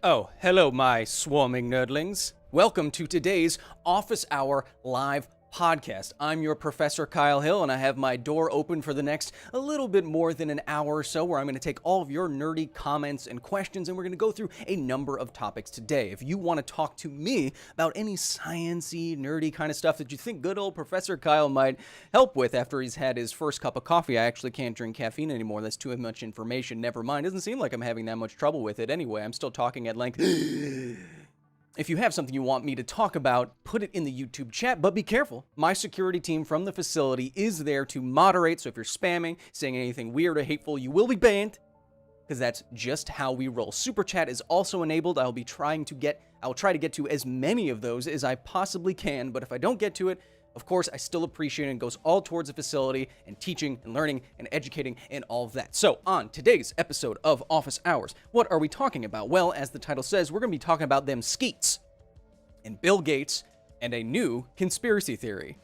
Oh, hello, my swarming nerdlings. Welcome to today's Office Hour live podcast. I'm your Professor Kyle Hill, and I have my door open for the next a little bit more than an hour or so, where I'm going to take all of your nerdy comments and questions, and we're going to go through a number of topics today. If you want to talk to me about any sciencey, nerdy kind of stuff that you think good old Professor Kyle might help with after he's had his first cup of coffee — I actually can't drink caffeine anymore. That's too much information. Never mind. Doesn't seem like I'm having that much trouble with it anyway. I'm still talking at length. If you have something you want me to talk about, put it in the YouTube chat, but be careful. My security team from the facility is there to moderate, so if you're spamming, saying anything weird or hateful, you will be banned, because that's just how we roll. Super chat is also enabled. I'll try to get to as many of those as I possibly can, but if I don't get to it, of course, I still appreciate it, and goes all towards the facility and teaching and learning and educating and all of that. So on today's episode of Office Hours, what are we talking about? Well, as the title says, we're going to be talking about them skeets and Bill Gates and a new conspiracy theory,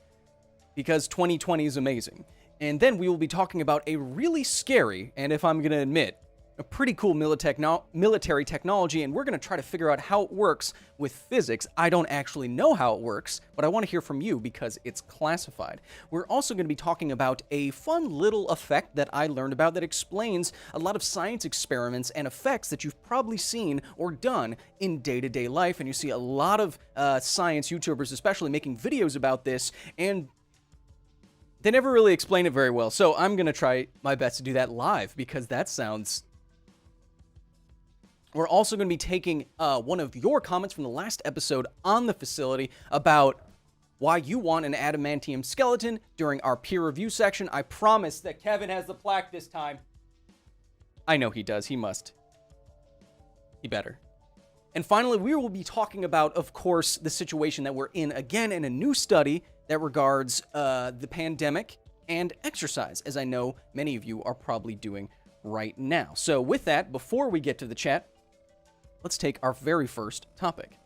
because 2020 is amazing. And then we will be talking about a really scary, and if I'm going to admit, a pretty cool military technology, and we're going to try to figure out how it works with physics. I don't actually know how it works, but I want to hear from you because it's classified. We're also going to be talking about a fun little effect that I learned about that explains a lot of science experiments and effects that you've probably seen or done in day-to-day life, and you see a lot of science YouTubers especially making videos about this, and they never really explain it very well. So I'm going to try my best to do that live, because that sounds... We're also going to be taking one of your comments from the last episode on the facility about why you want an adamantium skeleton during our peer review section. I promise that Kevin has the plaque this time. I know he does. He must. He better. And finally, we will be talking about, of course, the situation that we're in again in a new study that regards the pandemic and exercise, as I know many of you are probably doing right now. So with that, before we get to the chat, let's take our very first topic.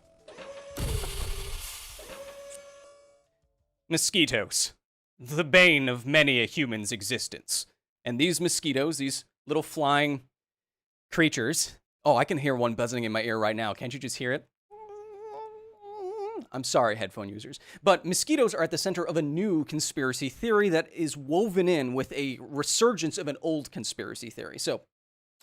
Mosquitoes, the bane of many a human's existence. And these mosquitoes, these little flying creatures... Oh, I can hear one buzzing in my ear right now. Can't you just hear it? I'm sorry, headphone users. But mosquitoes are at the center of a new conspiracy theory that is woven in with a resurgence of an old conspiracy theory. So,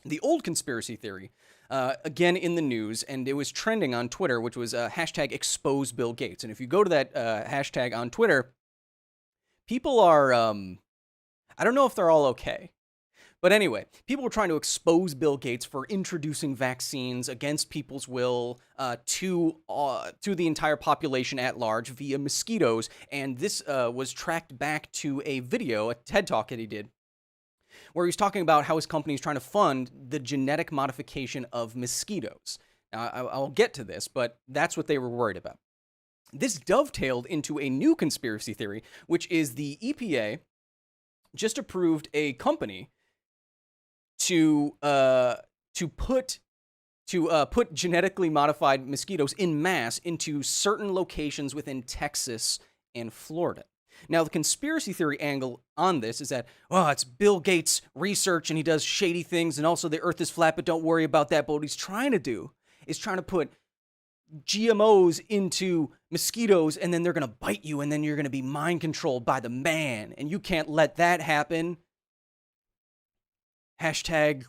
the old conspiracy theory, again in the news, and it was trending on Twitter, which was hashtag expose Bill Gates. And if you go to that hashtag on Twitter, people are, I don't know if they're all okay. But anyway, people were trying to expose Bill Gates for introducing vaccines against people's will to the entire population at large via mosquitoes. And this was tracked back to a video, a TED Talk that he did, where he was talking about how his company is trying to fund the genetic modification of mosquitoes. Now, I'll get to this, but that's what they were worried about. This dovetailed into a new conspiracy theory, which is the EPA just approved a company to put genetically modified mosquitoes in mass into certain locations within Texas and Florida. Now, the conspiracy theory angle on this is that, oh, it's Bill Gates' research and he does shady things, and also the earth is flat, but don't worry about that. But what he's trying to do is trying to put GMOs into mosquitoes, and then they're going to bite you, and then you're going to be mind controlled by the man, and you can't let that happen. Hashtag,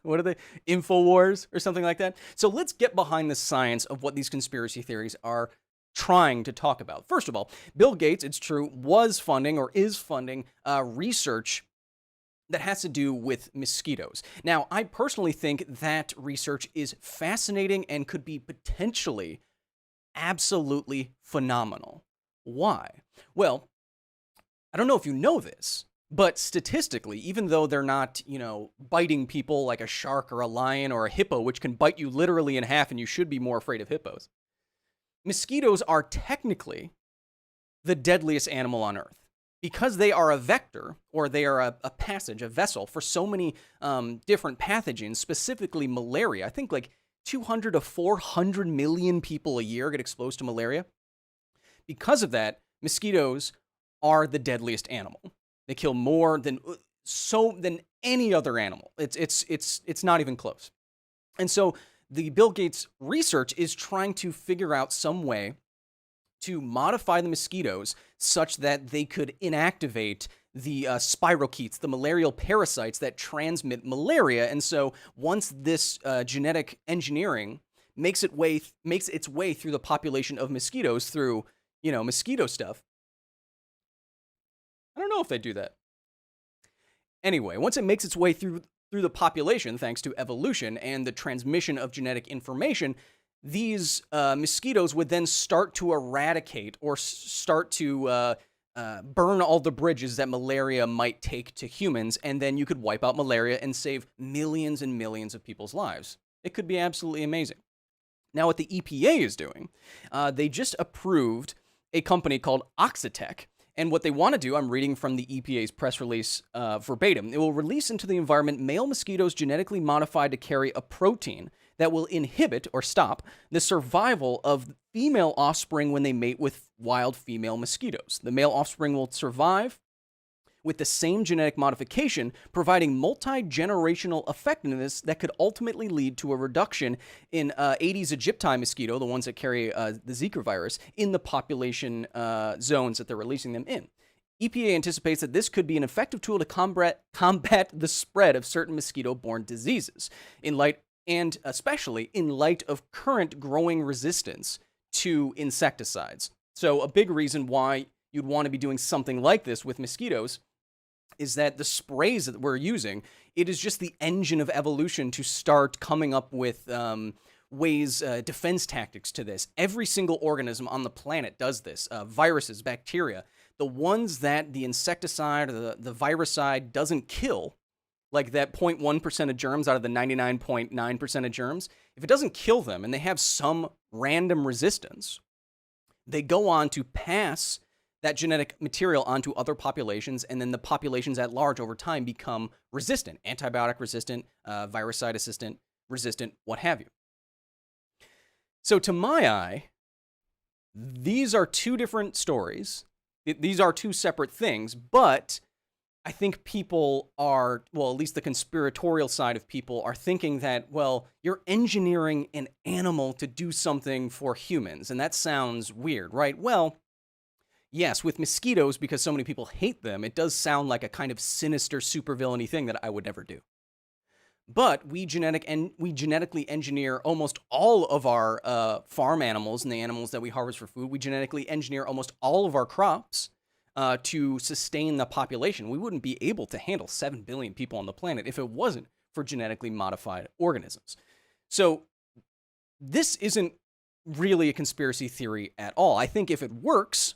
what are they? InfoWars or something like that. So let's get behind the science of what these conspiracy theories are trying to talk about. First of all, Bill Gates, it's true, was funding or is funding research that has to do with mosquitoes. Now, I personally think that research is fascinating and could be potentially absolutely phenomenal. Why? Well, I don't know if you know this, but statistically, even though they're not, biting people like a shark or a lion or a hippo, which can bite you literally in half, and you should be more afraid of hippos, mosquitoes are technically the deadliest animal on Earth, because they are a vector, or they are a passage, a vessel for so many different pathogens, specifically malaria. I think like 200 to 400 million people a year get exposed to malaria. Because of that, mosquitoes are the deadliest animal. They kill more than any other animal. It's not even close. And so the Bill Gates research is trying to figure out some way to modify the mosquitoes such that they could inactivate the spirochetes, the malarial parasites that transmit malaria. And so once this genetic engineering makes its way through the population of mosquitoes through, mosquito stuff. I don't know if they do that. Anyway, once it makes its way through the population, thanks to evolution and the transmission of genetic information, these mosquitoes would then start to eradicate or start to burn all the bridges that malaria might take to humans, and then you could wipe out malaria and save millions and millions of people's lives. It could be absolutely amazing. Now, what the EPA is doing, they just approved a company called Oxitec. And what they want to do, I'm reading from the EPA's press release verbatim, it will release into the environment male mosquitoes genetically modified to carry a protein that will inhibit or stop the survival of female offspring when they mate with wild female mosquitoes. The male offspring will survive with the same genetic modification, providing multi-generational effectiveness that could ultimately lead to a reduction in Aedes aegypti mosquito, the ones that carry the Zika virus, in the population zones that they're releasing them in. EPA anticipates that this could be an effective tool to combat the spread of certain mosquito-borne diseases, and especially in light of current growing resistance to insecticides. So a big reason why you'd want to be doing something like this with mosquitoes is that the sprays that we're using, it is just the engine of evolution to start coming up with defense tactics to this. Every single organism on the planet does this. Viruses, bacteria, the ones that the insecticide or the viruside doesn't kill, like that 0.1% of germs out of the 99.9% of germs, if it doesn't kill them and they have some random resistance, they go on to pass that genetic material onto other populations, and then the populations at large over time become resistant, antibiotic resistant, virucide resistant, what have you. So to my eye, these are two different stories. These are two separate things, but I think people are, well, at least the conspiratorial side of people are thinking that, well, you're engineering an animal to do something for humans, and that sounds weird, right? Well, yes, with mosquitoes, because so many people hate them, it does sound like a kind of sinister supervillainy thing that I would never do. But we genetically engineer almost all of our farm animals and the animals that we harvest for food. We genetically engineer almost all of our crops to sustain the population. We wouldn't be able to handle 7 billion people on the planet if it wasn't for genetically modified organisms. So this isn't really a conspiracy theory at all. I think if it works,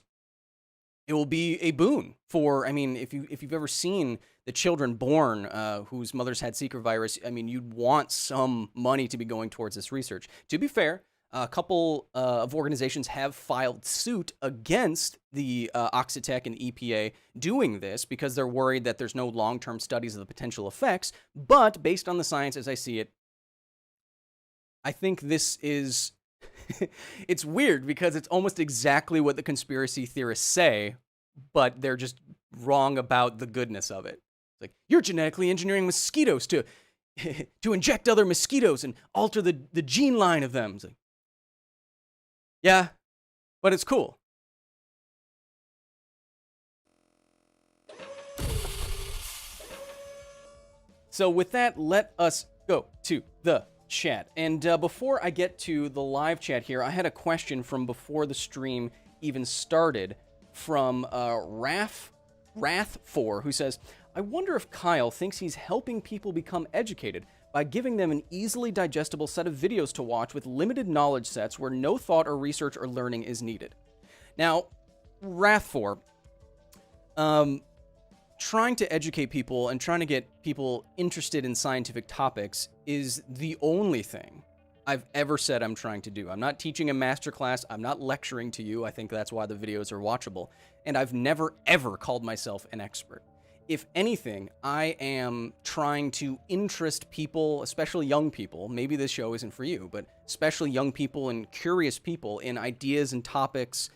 it will be a boon for, if you've ever seen the children born whose mothers had Zika virus, you'd want some money to be going towards this research. To be fair, a couple of organizations have filed suit against the Oxitec and EPA doing this because they're worried that there's no long-term studies of the potential effects. But based on the science as I see it, I think this is... it's weird because it's almost exactly what the conspiracy theorists say, but they're just wrong about the goodness of it. It's like, you're genetically engineering mosquitoes to inject other mosquitoes and alter the gene line of them. It's like, yeah, but it's cool. So with that, let us go to the chat. And before I get to the live chat here, I had a question from before the stream even started from Wrath4, who says, I wonder if Kyle thinks he's helping people become educated by giving them an easily digestible set of videos to watch with limited knowledge sets where no thought or research or learning is needed. Now, Wrath4, trying to educate people and trying to get people interested in scientific topics is the only thing I've ever said I'm trying to do. I'm not teaching a masterclass. I'm not lecturing to you. I think that's why the videos are watchable. And I've never, ever called myself an expert. If anything, I am trying to interest people, especially young people. Maybe this show isn't for you, but especially young people and curious people in ideas and topics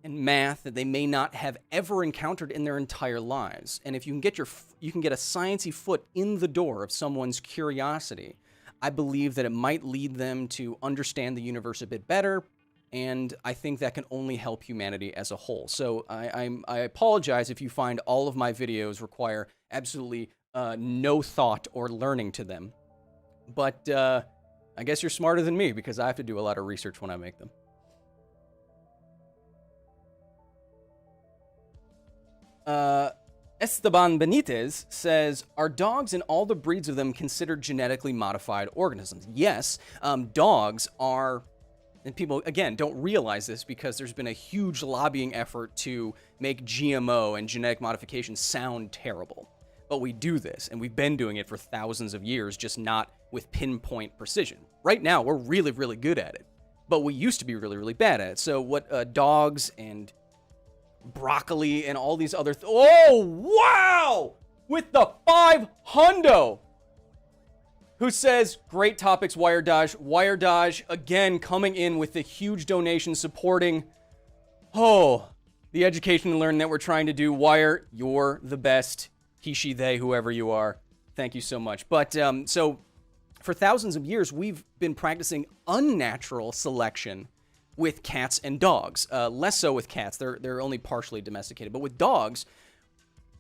and math that they may not have ever encountered in their entire lives. And if you can get a sciencey foot in the door of someone's curiosity, I believe that it might lead them to understand the universe a bit better, and I think that can only help humanity as a whole. So I apologize if you find all of my videos require absolutely no thought or learning to them. But I guess you're smarter than me because I have to do a lot of research when I make them. Esteban Benitez says, are dogs and all the breeds of them considered genetically modified organisms? Yes, dogs are, and people, again, don't realize this because there's been a huge lobbying effort to make GMO and genetic modification sound terrible. But we do this, and we've been doing it for thousands of years, just not with pinpoint precision. Right now, we're really, really good at it, but we used to be really, really bad at it. So what dogs and broccoli and all these other oh wow, with the 500, who says great topics, Wire Dodge again coming in with a huge donation supporting the education and learning that we're trying to do. Wire, you're the best. He, she, they, whoever you are, thank you so much. But so for thousands of years we've been practicing unnatural selection with cats and dogs. Less so with cats. They're only partially domesticated. But with dogs,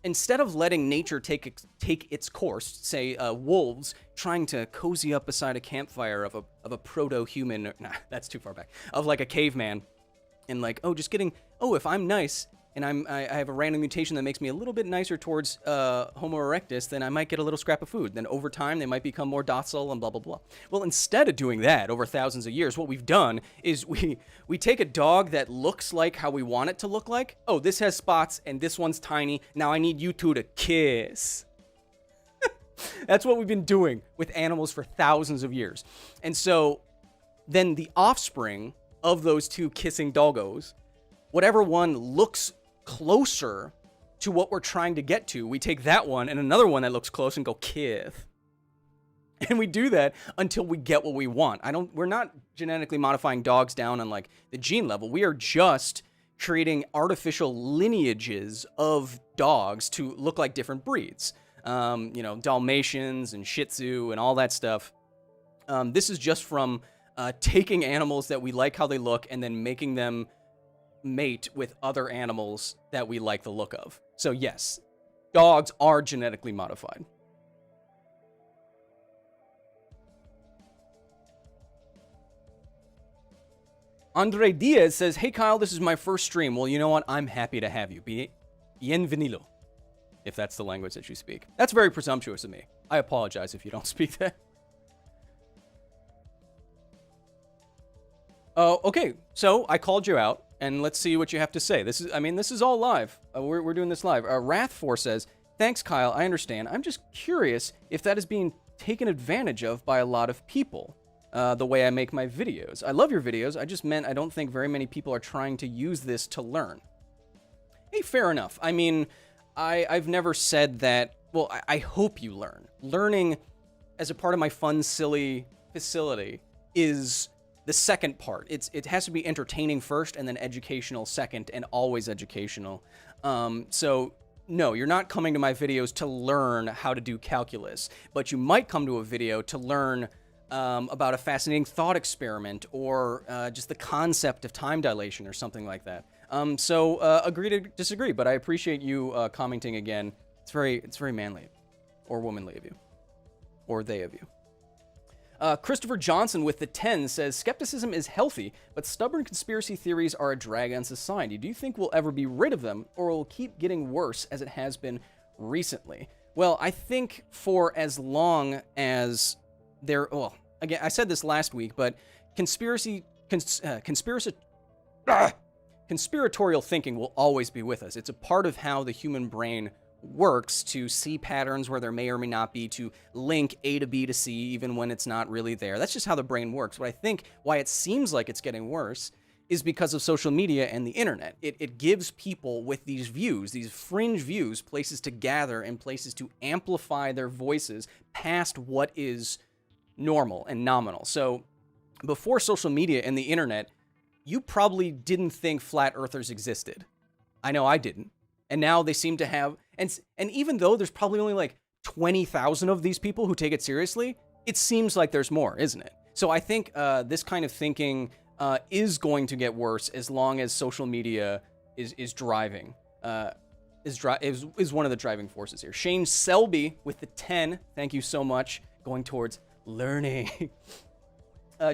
instead of letting nature take its course, say wolves trying to cozy up beside a campfire of a proto-human, nah, that's too far back, of like a caveman, and like, if I'm nice and I have a random mutation that makes me a little bit nicer towards Homo erectus, then I might get a little scrap of food. Then over time, they might become more docile and blah, blah, blah. Well, instead of doing that over thousands of years, what we've done is we take a dog that looks like how we want it to look like. Oh, this has spots and this one's tiny. Now I need you two to kiss. That's what we've been doing with animals for thousands of years. And so then the offspring of those two kissing doggos, whatever one looks closer to what we're trying to get to, we take that one and another one that looks close and go kiss. And we do that until we get what we want. We're not genetically modifying dogs down on like the gene level. We are just creating artificial lineages of dogs to look like different breeds. Dalmatians and Shih Tzu and all that stuff. This is just from taking animals that we like how they look and then making them mate with other animals that we like the look of. So yes, dogs are genetically modified. Andre Diaz says, hey Kyle, this is my first stream. Well, you know what? I'm happy to have you. Bienvenido, if that's the language that you speak. That's very presumptuous of me. I apologize if you don't speak that. Okay, so I called you out, and let's see what you have to say. This is all live. We're doing this live. Wrath4 says, thanks, Kyle, I understand. I'm just curious if that is being taken advantage of by a lot of people, the way I make my videos. I love your videos. I just meant I don't think very many people are trying to use this to learn. Hey, fair enough. I mean, I've never said that. Well, I hope you learn. Learning as a part of my fun, silly facility is the second part. It has to be entertaining first and then educational second, and always educational. So no, you're not coming to my videos to learn how to do calculus, but you might come to a video to learn about a fascinating thought experiment or just the concept of time dilation or something like that. So agree to disagree, but I appreciate you commenting again. It's very manly or womanly of you, or they of you. Christopher Johnson with the 10 says, skepticism is healthy, but stubborn conspiracy theories are a drag on society. Do you think we'll ever be rid of them, or will it keep getting worse as it has been recently? Well, I think for as long as again, I said this last week, but conspiratorial thinking will always be with us. It's a part of how the human brain works, to see patterns where there may or may not be, to link A to B to C even when it's not really there. That's just how the brain works. But I think why it seems like it's getting worse is because of social media and the internet. It gives people with these views, these fringe views, places to gather and places to amplify their voices past what is normal and nominal. So before social media and the internet, you probably didn't think flat earthers existed. I know I didn't. And now they seem to have, and even though there's probably only like 20,000 of these people who take it seriously, it seems like there's more, isn't it? So I think this kind of thinking is going to get worse as long as social media is driving, is one of the driving forces here. Shane Selby with the 10, thank you so much, going towards learning.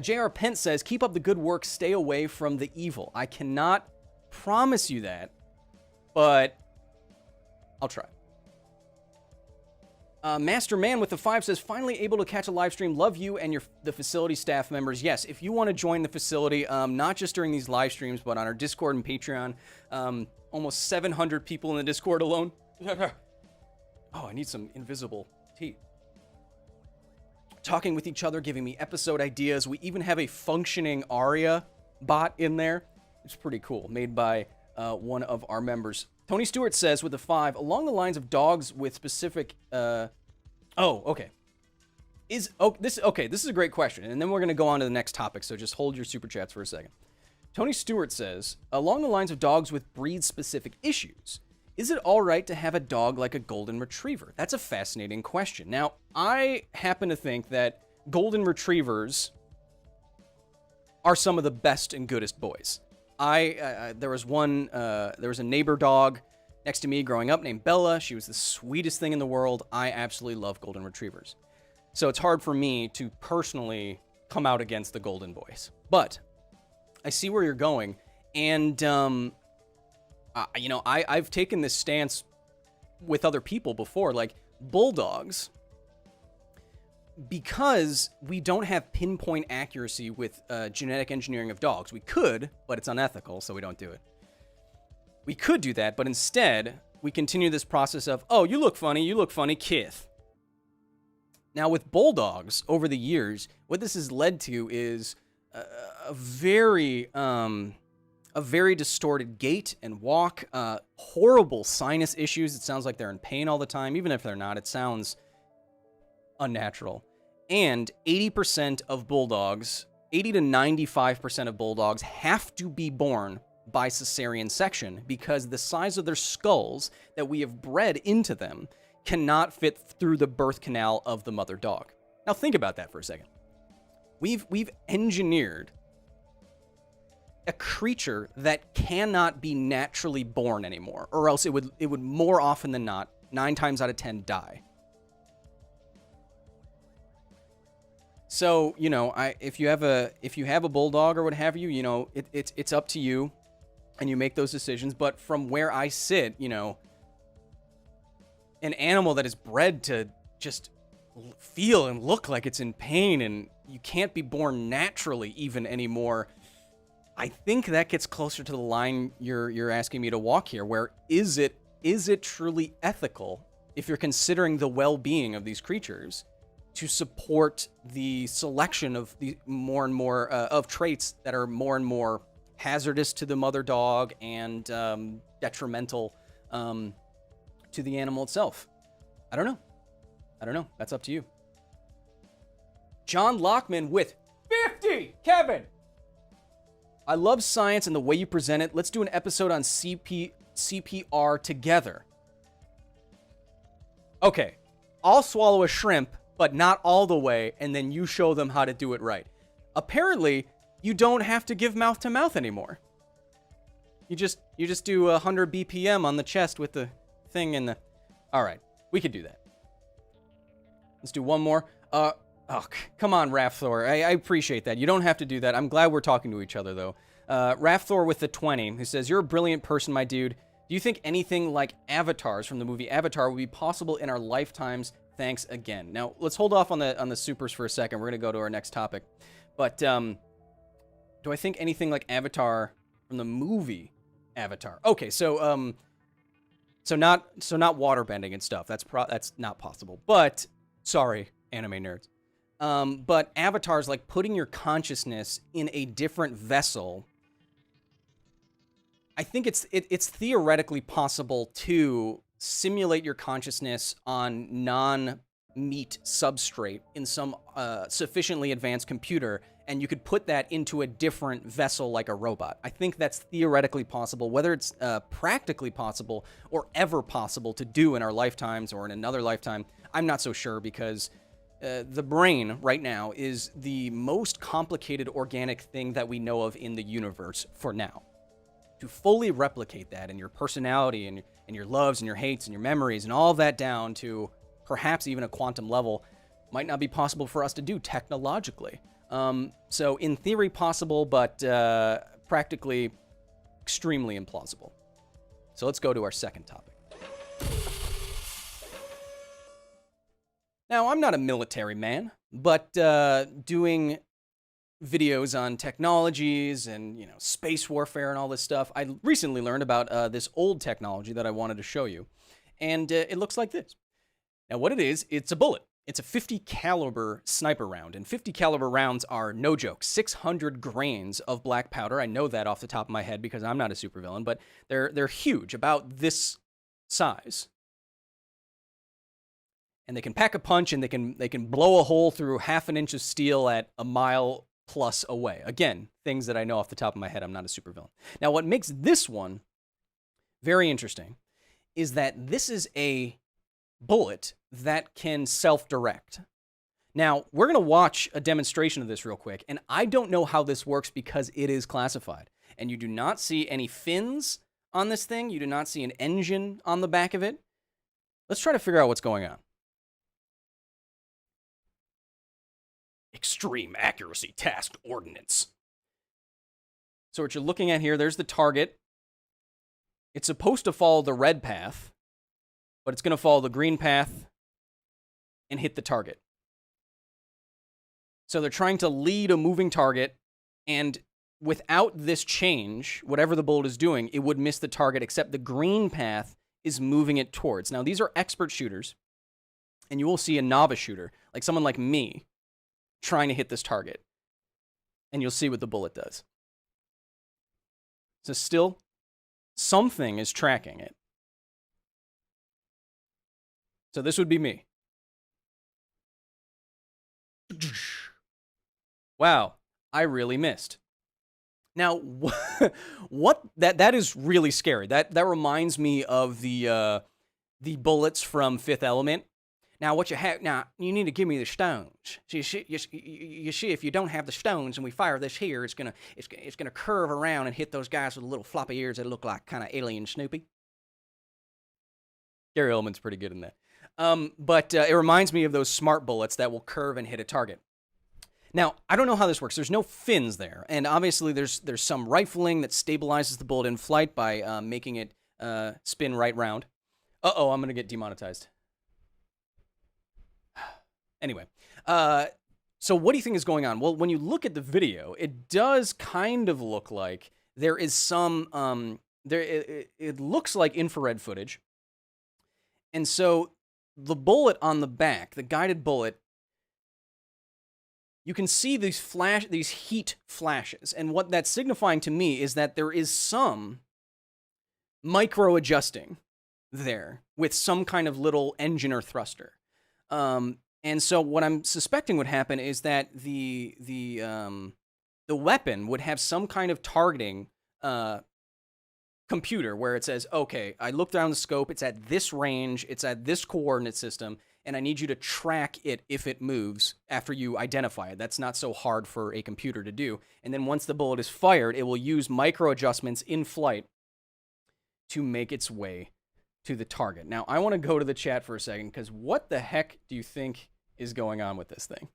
J.R. Pence says, keep up the good work, stay away from the evil. I cannot promise you that, but I'll try. Master Man with the 5 says, finally able to catch a live stream. Love you and the facility staff members. Yes, if you want to join the facility, not just during these live streams, but on our Discord and Patreon, almost 700 people in the Discord alone. Oh, I need some invisible tea. Talking with each other, giving me episode ideas. We even have a functioning ARIA bot in there. It's pretty cool, made by one of our members. Tony Stewart says with the 5, along the lines of dogs with specific, okay. This is a great question, and then we're going to go on to the next topic, so just hold your super chats for a second. Tony Stewart says, along the lines of dogs with breed-specific issues, is it all right to have a dog like a golden retriever? That's a fascinating question. Now, I happen to think that golden retrievers are some of the best and goodest boys. There was a neighbor dog next to me growing up named Bella. She was the sweetest thing in the world. I absolutely love golden retrievers. So it's hard for me to personally come out against the golden boys. But I see where you're going. And, I've taken this stance with other people before, like bulldogs. Because we don't have pinpoint accuracy with genetic engineering of dogs. We could, but it's unethical, so we don't do it. We could do that, but instead, we continue this process of, oh, you look funny, kith. Now, with bulldogs, over the years, what this has led to is a very distorted gait and walk, horrible sinus issues. It sounds like they're in pain all the time. Even if they're not, it sounds unnatural. And 80% of bulldogs, 80 to 95% of bulldogs have to be born by cesarean section because the size of their skulls that we have bred into them cannot fit through the birth canal of the mother dog. Now think about that for a second. We've engineered a creature that cannot be naturally born anymore, or else it would more often than not, 9 times out of 10, die. So, if you have a bulldog or what have you, it's up to you, and you make those decisions. But from where I sit, an animal that is bred to just feel and look like it's in pain, and you can't be born naturally even anymore. I think that gets closer to the line you're asking me to walk here. Where is it truly ethical if you're considering the well-being of these creatures to support the selection of the more and more of traits that are more and more hazardous to the mother dog and detrimental to the animal itself? I don't know. That's up to you. John Lockman with 50. Kevin, I love science and the way you present it. Let's do an episode on CPR together. Okay, I'll swallow a shrimp, but not all the way, and then you show them how to do it right. Apparently, you don't have to give mouth to mouth anymore. You just do 100 BPM on the chest with the thing in the... All right, we could do that. Let's do one more. Come on, Rafthor. I appreciate that. You don't have to do that. I'm glad we're talking to each other, though. Rafthor with the 20, who says, you're a brilliant person, my dude. Do you think anything like avatars from the movie Avatar would be possible in our lifetimes? Thanks again. Now, let's hold off on the supers for a second. We're going to go to our next topic. But do I think anything like Avatar from the movie Avatar? Okay, so not waterbending and stuff. That's not possible. But sorry, anime nerds. But avatars, like putting your consciousness in a different vessel, I think it's theoretically possible to simulate your consciousness on non-meat substrate in some sufficiently advanced computer, and you could put that into a different vessel like a robot. I think that's theoretically possible. Whether it's practically possible or ever possible to do in our lifetimes or in another lifetime, I'm not so sure, because the brain right now is the most complicated organic thing that we know of in the universe for now. To fully replicate that in your personality and your loves and your hates and your memories and all of that down to perhaps even a quantum level might not be possible for us to do technologically. So in theory possible, but practically extremely implausible. So let's go to our second topic. Now, I'm not a military man, but doing videos on technologies and, space warfare and all this stuff, I recently learned about this old technology that I wanted to show you. And it looks like this. Now, what it is, it's a bullet. It's a 50 caliber sniper round, and 50 caliber rounds are no joke. 600 grains of black powder. I know that off the top of my head because I'm not a supervillain, but they're huge, about this size. And they can pack a punch, and they can blow a hole through half an inch of steel at a mile plus away. Again, things that I know off the top of my head. I'm not a supervillain. Now, what makes this one very interesting is that this is a bullet that can self-direct. Now, we're going to watch a demonstration of this real quick, and I don't know how this works because it is classified. And you do not see any fins on this thing. You do not see an engine on the back of it. Let's try to figure out what's going on. Extreme accuracy tasked ordnance. So what you're looking at here, there's the target. It's supposed to follow the red path, but it's going to follow the green path and hit the target. So they're trying to lead a moving target, and without this change, whatever the bullet is doing, it would miss the target, except the green path is moving it towards. Now, these are expert shooters, and you will see a novice shooter, like someone like me, trying to hit this target. And you'll see what the bullet does. So still, something is tracking it. So this would be me. Wow, I really missed. Now, that is really scary. That reminds me of the bullets from Fifth Element. Now, you need to give me the stones. So you see, if you don't have the stones and we fire this here, it's gonna curve around and hit those guys with little floppy ears that look like kind of alien Snoopy. Gary Oldman's pretty good in that. But it reminds me of those smart bullets that will curve and hit a target. Now, I don't know how this works. There's no fins there, and obviously there's some rifling that stabilizes the bullet in flight by making it spin right round. Uh-oh, I'm going to get demonetized. Anyway, so what do you think is going on? Well, when you look at the video, it does kind of look like there is some, it looks like infrared footage. And so the bullet on the back, the guided bullet, you can see these heat flashes. And what that's signifying to me is that there is some micro adjusting there with some kind of little engine or thruster. And so what I'm suspecting would happen is that the weapon would have some kind of targeting computer where it says, okay, I looked down the scope, it's at this range, it's at this coordinate system, and I need you to track it if it moves after you identify it. That's not so hard for a computer to do. And then once the bullet is fired, it will use micro adjustments in flight to make its way to the target. Now, I want to go to the chat for a second, because what the heck do you think is going on with this thing?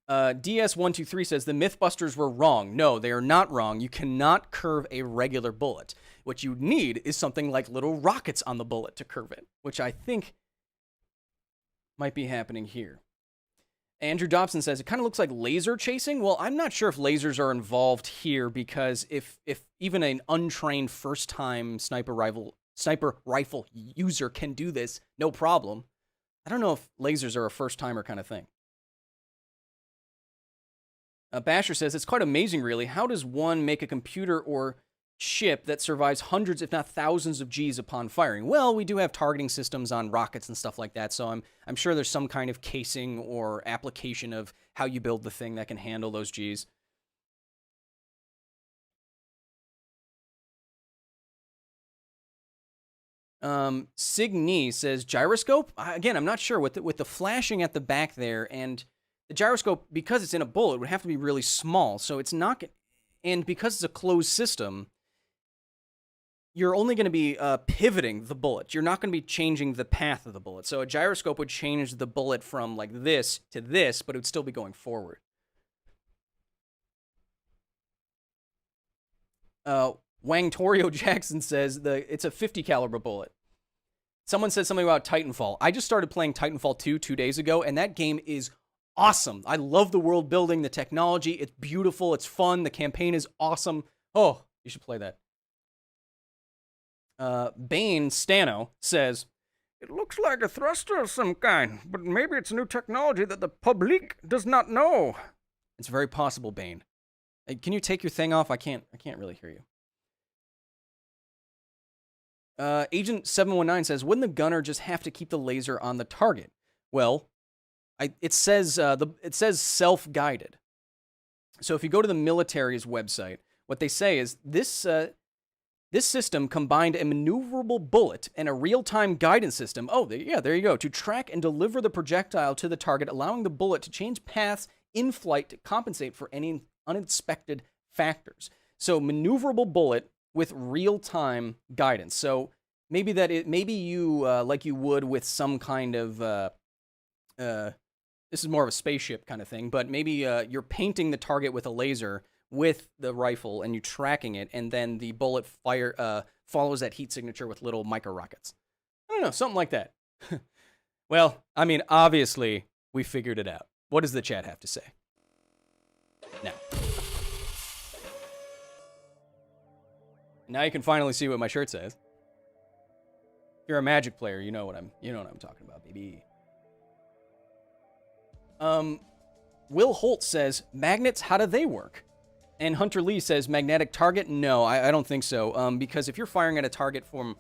DS123 says, the Mythbusters were wrong. No, they are not wrong. You cannot curve a regular bullet. What you need is something like little rockets on the bullet to curve it, which I think might be happening here. Andrew Dobson says, it kind of looks like laser chasing. Well, I'm not sure if lasers are involved here, because if even an untrained first-time sniper rifle user can do this, no problem. I don't know if lasers are a first-timer kind of thing. Basher says, it's quite amazing, really. How does one make a computer or ship that survives hundreds, if not thousands of Gs upon firing? Well, we do have targeting systems on rockets and stuff like that, so I'm sure there's some kind of casing or application of how you build the thing that can handle those Gs. Signy says gyroscope. Again, I'm not sure with the flashing at the back there, and the gyroscope, because it's in a bullet, would have to be really small. So it's not, and because it's a closed system, you're only going to be pivoting the bullet. You're not going to be changing the path of the bullet. So a gyroscope would change the bullet from like this to this, but it would still be going forward. Wang Torio Jackson says it's a 50 caliber bullet. Someone said something about Titanfall. I just started playing Titanfall 2 days ago, and that game is awesome. I love the world building, the technology. It's beautiful. It's fun. The campaign is awesome. Oh, you should play that. Bane Stano says, it looks like a thruster of some kind, but maybe it's new technology that the public does not know. It's very possible, Bane. Can you take your thing off? I can't really hear you. Agent 719 says, wouldn't the gunner just have to keep the laser on the target? Well, it says self-guided. So if you go to the military's website, what they say is this system combined a maneuverable bullet and a real-time guidance system. Oh, there you go. To track and deliver the projectile to the target, allowing the bullet to change paths in flight to compensate for any unexpected factors. So maneuverable bullet with real-time guidance. So maybe you like you would with some kind of this is more of a spaceship kind of thing, but maybe you're painting the target with a laser with the rifle and you tracking it, and then the bullet follows that heat signature with little micro rockets. I don't know, something like that. Well, I mean, obviously we figured it out. What does the chat have to say? Now you can finally see what my shirt says. If you're a Magic player, you know what I'm talking about, baby. Will Holt says, magnets, how do they work? And Hunter Lee says, magnetic target? No, I don't think so. Because if you're firing at a target from...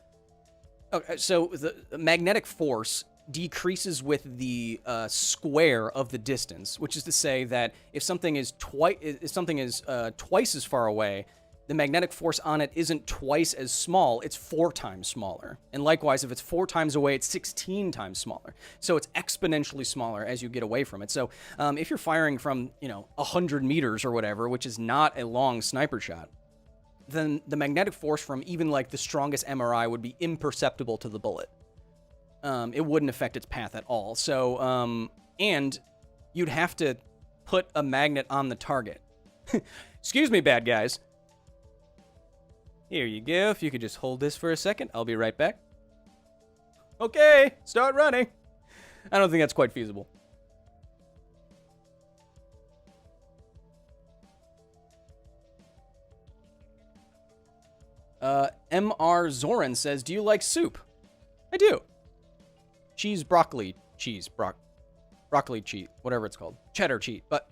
Okay, so the magnetic force decreases with the square of the distance, which is to say that if something is twice as far away, the magnetic force on it isn't twice as small, it's 4 times smaller. And likewise, if it's 4 times away, it's 16 times smaller. So it's exponentially smaller as you get away from it. So if you're firing from, 100 meters or whatever, which is not a long sniper shot, then the magnetic force from even like the strongest MRI would be imperceptible to the bullet. It wouldn't affect its path at all. So, and you'd have to put a magnet on the target. Excuse me, bad guys. Here you go. If you could just hold this for a second, I'll be right back. Okay, start running. I don't think that's quite feasible. M.R. Zoran says, do you like soup? I do. Cheese, broccoli, cheese, broccoli cheese, whatever it's called. Cheddar cheese, but...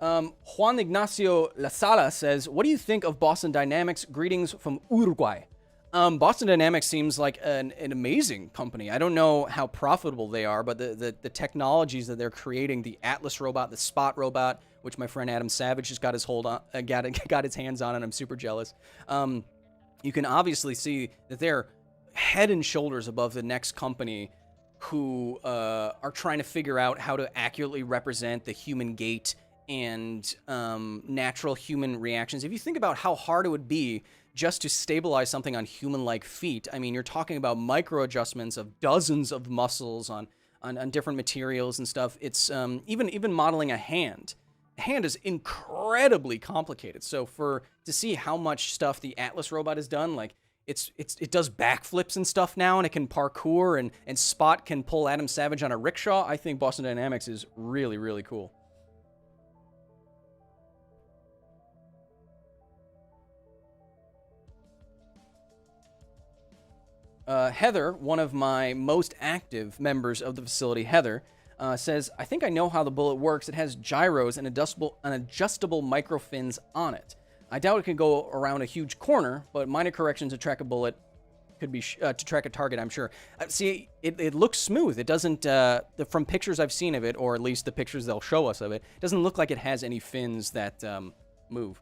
Juan Ignacio La Sala says, what do you think of Boston Dynamics? Greetings from Uruguay. Boston Dynamics seems like an amazing company. I don't know how profitable they are, but the technologies that they're creating, the Atlas robot, the Spot robot, which my friend Adam Savage just got his got his hands on, and I'm super jealous. You can obviously see that they're head and shoulders above the next company who are trying to figure out how to accurately represent the human gait and natural human reactions. If you think about how hard it would be just to stabilize something on human-like feet, I mean, you're talking about micro adjustments of dozens of muscles on different materials and stuff. It's even modeling a hand. A hand is incredibly complicated. So to see how much stuff the Atlas robot has done, like it does backflips and stuff now, and it can parkour, and Spot can pull Adam Savage on a rickshaw. I think Boston Dynamics is really, really cool. Heather, one of my most active members of the facility, Heather, says, I think I know how the bullet works. It has gyros and adjustable micro fins on it. I doubt it can go around a huge corner, but minor corrections to track a bullet could be to track a target, I'm sure. See, it looks smooth. It doesn't, from pictures I've seen of it, or at least the pictures they'll show us of it, it doesn't look like it has any fins that move.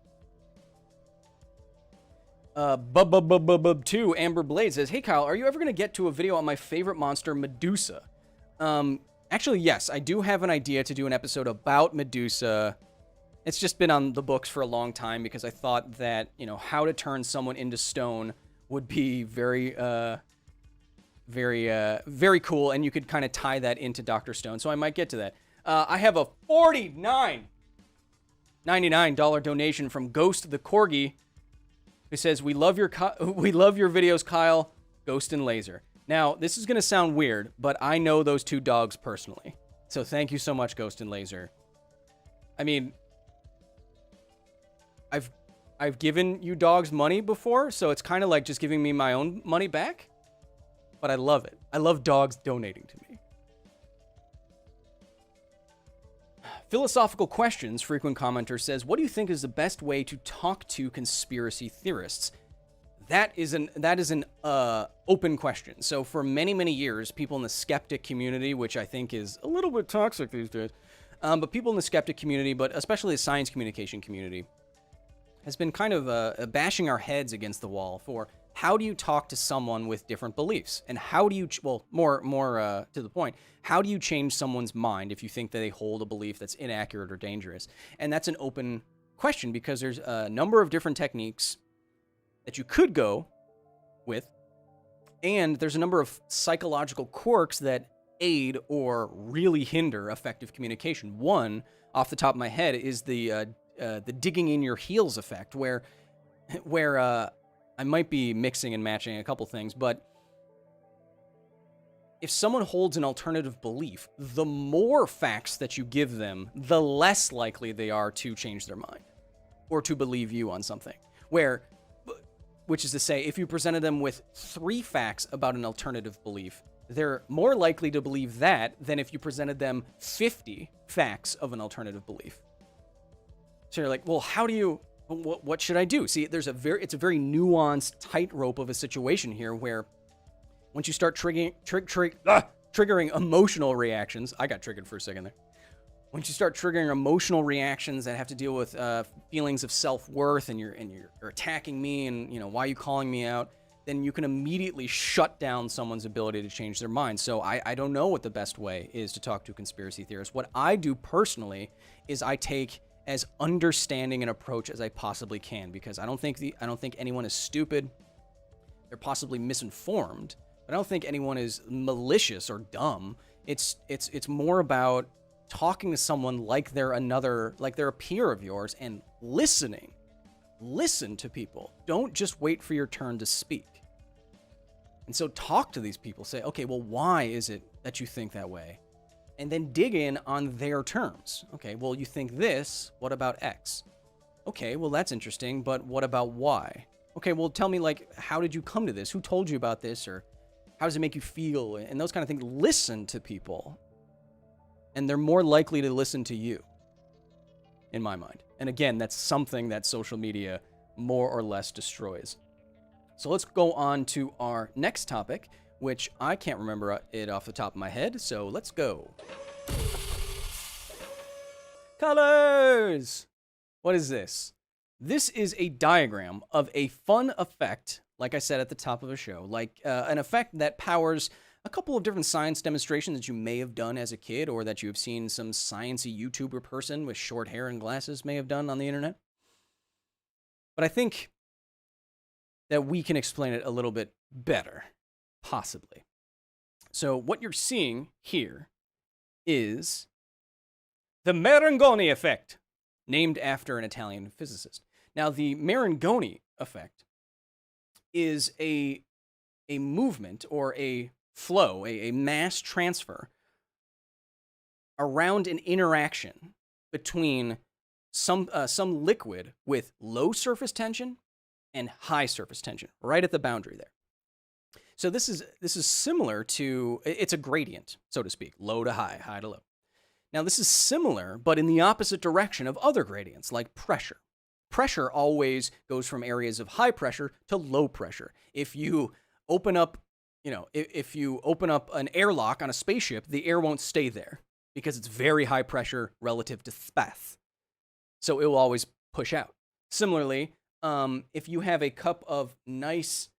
Bub2 Amber Blade says, "Hey Kyle, are you ever going to get to a video on my favorite monster, Medusa?" Actually, yes, I do have an idea to do an episode about Medusa. It's just been on the books for a long time because I thought that, how to turn someone into stone would be very cool, and you could kind of tie that into Dr. Stone, so I might get to that. I have a $49.99 donation from Ghost the Corgi, who says, we love your videos, Kyle, Ghost and Laser. Now, this is going to sound weird, but I know those two dogs personally. So thank you so much, Ghost and Laser. I mean, I've given you dogs money before, so it's kind of like just giving me my own money back. But I love it. I love dogs donating to me. Philosophical Questions, frequent commenter, says, what do you think is the best way to talk to conspiracy theorists? That is an open question. So for many, many years, people in the skeptic community, which I think is a little bit toxic these days, but people in the skeptic community, but especially the science communication community, has been kind of bashing our heads against the wall for how do you talk to someone with different beliefs? And how do you, more to the point, how do you change someone's mind if you think that they hold a belief that's inaccurate or dangerous? And that's an open question because there's a number of different techniques that you could go with, and there's a number of psychological quirks that aid or really hinder effective communication. One, off the top of my head, is the digging in your heels effect, where I might be mixing and matching a couple things, but if someone holds an alternative belief, the more facts that you give them, the less likely they are to change their mind or to believe you on something. Which is to say, if you presented them with 3 facts about an alternative belief, they're more likely to believe that than if you presented them 50 facts of an alternative belief. So you're like, well, what should I do? See, it's a very nuanced tightrope of a situation here where once you start triggering emotional reactions, I got triggered for a second there. Once you start triggering emotional reactions that have to deal with feelings of self-worth and you're attacking me and, why are you calling me out, then you can immediately shut down someone's ability to change their mind. So I don't know what the best way is to talk to a conspiracy theorist. What I do personally is I take as understanding an approach as I possibly can, because I don't think anyone is stupid. They're possibly misinformed, but I don't think anyone is malicious or dumb. It's more about talking to someone like they're a peer of yours and listening. Listen to people. Don't just wait for your turn to speak. And so talk to these people. Say, okay, well, why is it that you think that way? And then dig in on their terms. Okay, well, you think this, what about X? Okay, well, that's interesting, but what about Y? Okay, well, tell me, how did you come to this? Who told you about this? Or how does it make you feel? And those kind of things. Listen to people. And they're more likely to listen to you, in my mind. And again, that's something that social media more or less destroys. So let's go on to our next topic, which I can't remember it off the top of my head, so let's go. Colors! What is this? This is a diagram of a fun effect, like I said at the top of a show, an effect that powers a couple of different science demonstrations that you may have done as a kid, or that you have seen some sciencey YouTuber person with short hair and glasses may have done on the internet. But I think that we can explain it a little bit better, possibly. So what you're seeing here is the Marangoni effect, named after an Italian physicist. Now, the Marangoni effect is a movement or a flow, a mass transfer around an interaction between some liquid with low surface tension and high surface tension, right at the boundary there. So this is similar to, it's a gradient, so to speak, low to high, high to low. Now this is similar, but in the opposite direction of other gradients, like pressure. Pressure always goes from areas of high pressure to low pressure. If you open up, if you open up an airlock on a spaceship, the air won't stay there because it's very high pressure relative to space. So it will always push out. Similarly, if you have a cup of nice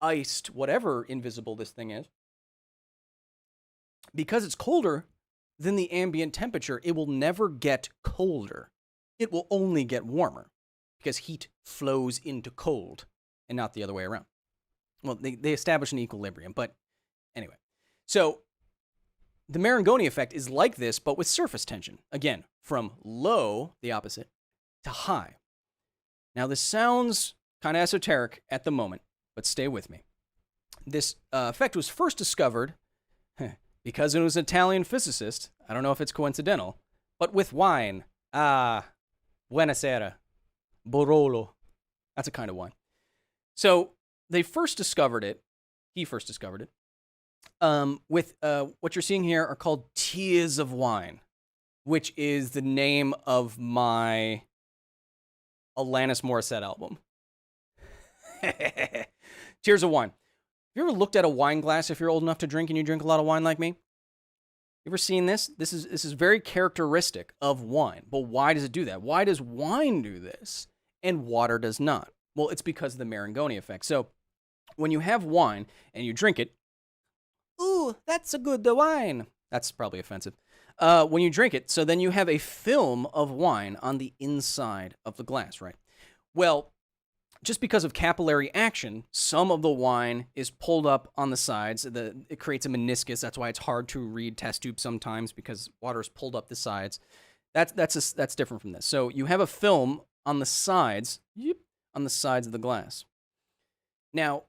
iced whatever invisible this thing is, because it's colder than the ambient temperature, it will never get colder. It will only get warmer because heat flows into cold and not the other way around. Well, they establish an equilibrium, but anyway. So the Marangoni effect is like this, but with surface tension. Again, from low, the opposite, to high. Now, this sounds kind of esoteric at the moment, but stay with me. This effect was first discovered because it was an Italian physicist. I don't know if it's coincidental, but with wine. Buonasera. Barolo. That's a kind of wine. So they first discovered it. He first discovered it. With what you're seeing here are called Tears of Wine, which is the name of my Alanis Morissette album. Tears of Wine. Have you ever looked at a wine glass if you're old enough to drink and you drink a lot of wine like me? You ever seen this? This is very characteristic of wine. But why does it do that? Why does wine do this and water does not? Well, it's because of the Marangoni effect. So when you have wine and you drink it, ooh, that's a good wine. That's probably offensive. When you drink it, so then you have a film of wine on the inside of the glass, right? Well, just because of capillary action, some of the wine is pulled up on the sides. It creates a meniscus. That's why it's hard to read test tubes sometimes, because water is pulled up the sides. That's different from this. So you have a film on the sides, on the sides of the glass. Now,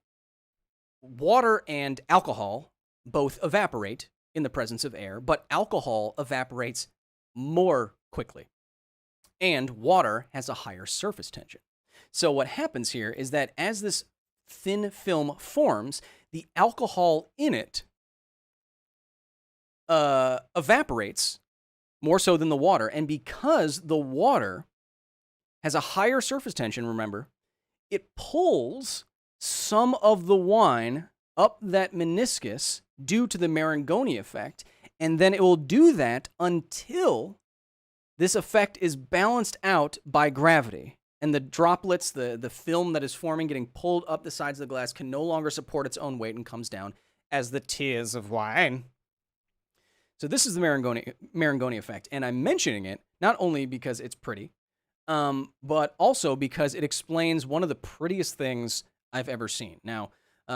water and alcohol both evaporate in the presence of air, but alcohol evaporates more quickly, and water has a higher surface tension. So what happens here is that as this thin film forms, the alcohol in it evaporates more so than the water. And because the water has a higher surface tension, remember, it pulls some of the wine up that meniscus due to the Marangoni effect. And then it will do that until this effect is balanced out by gravity. And the droplets, the film that is forming, getting pulled up the sides of the glass, can no longer support its own weight and comes down as the tears of wine. So this is the Marangoni effect. And I'm mentioning it not only because it's pretty, but also because it explains one of the prettiest things I've ever seen. Now,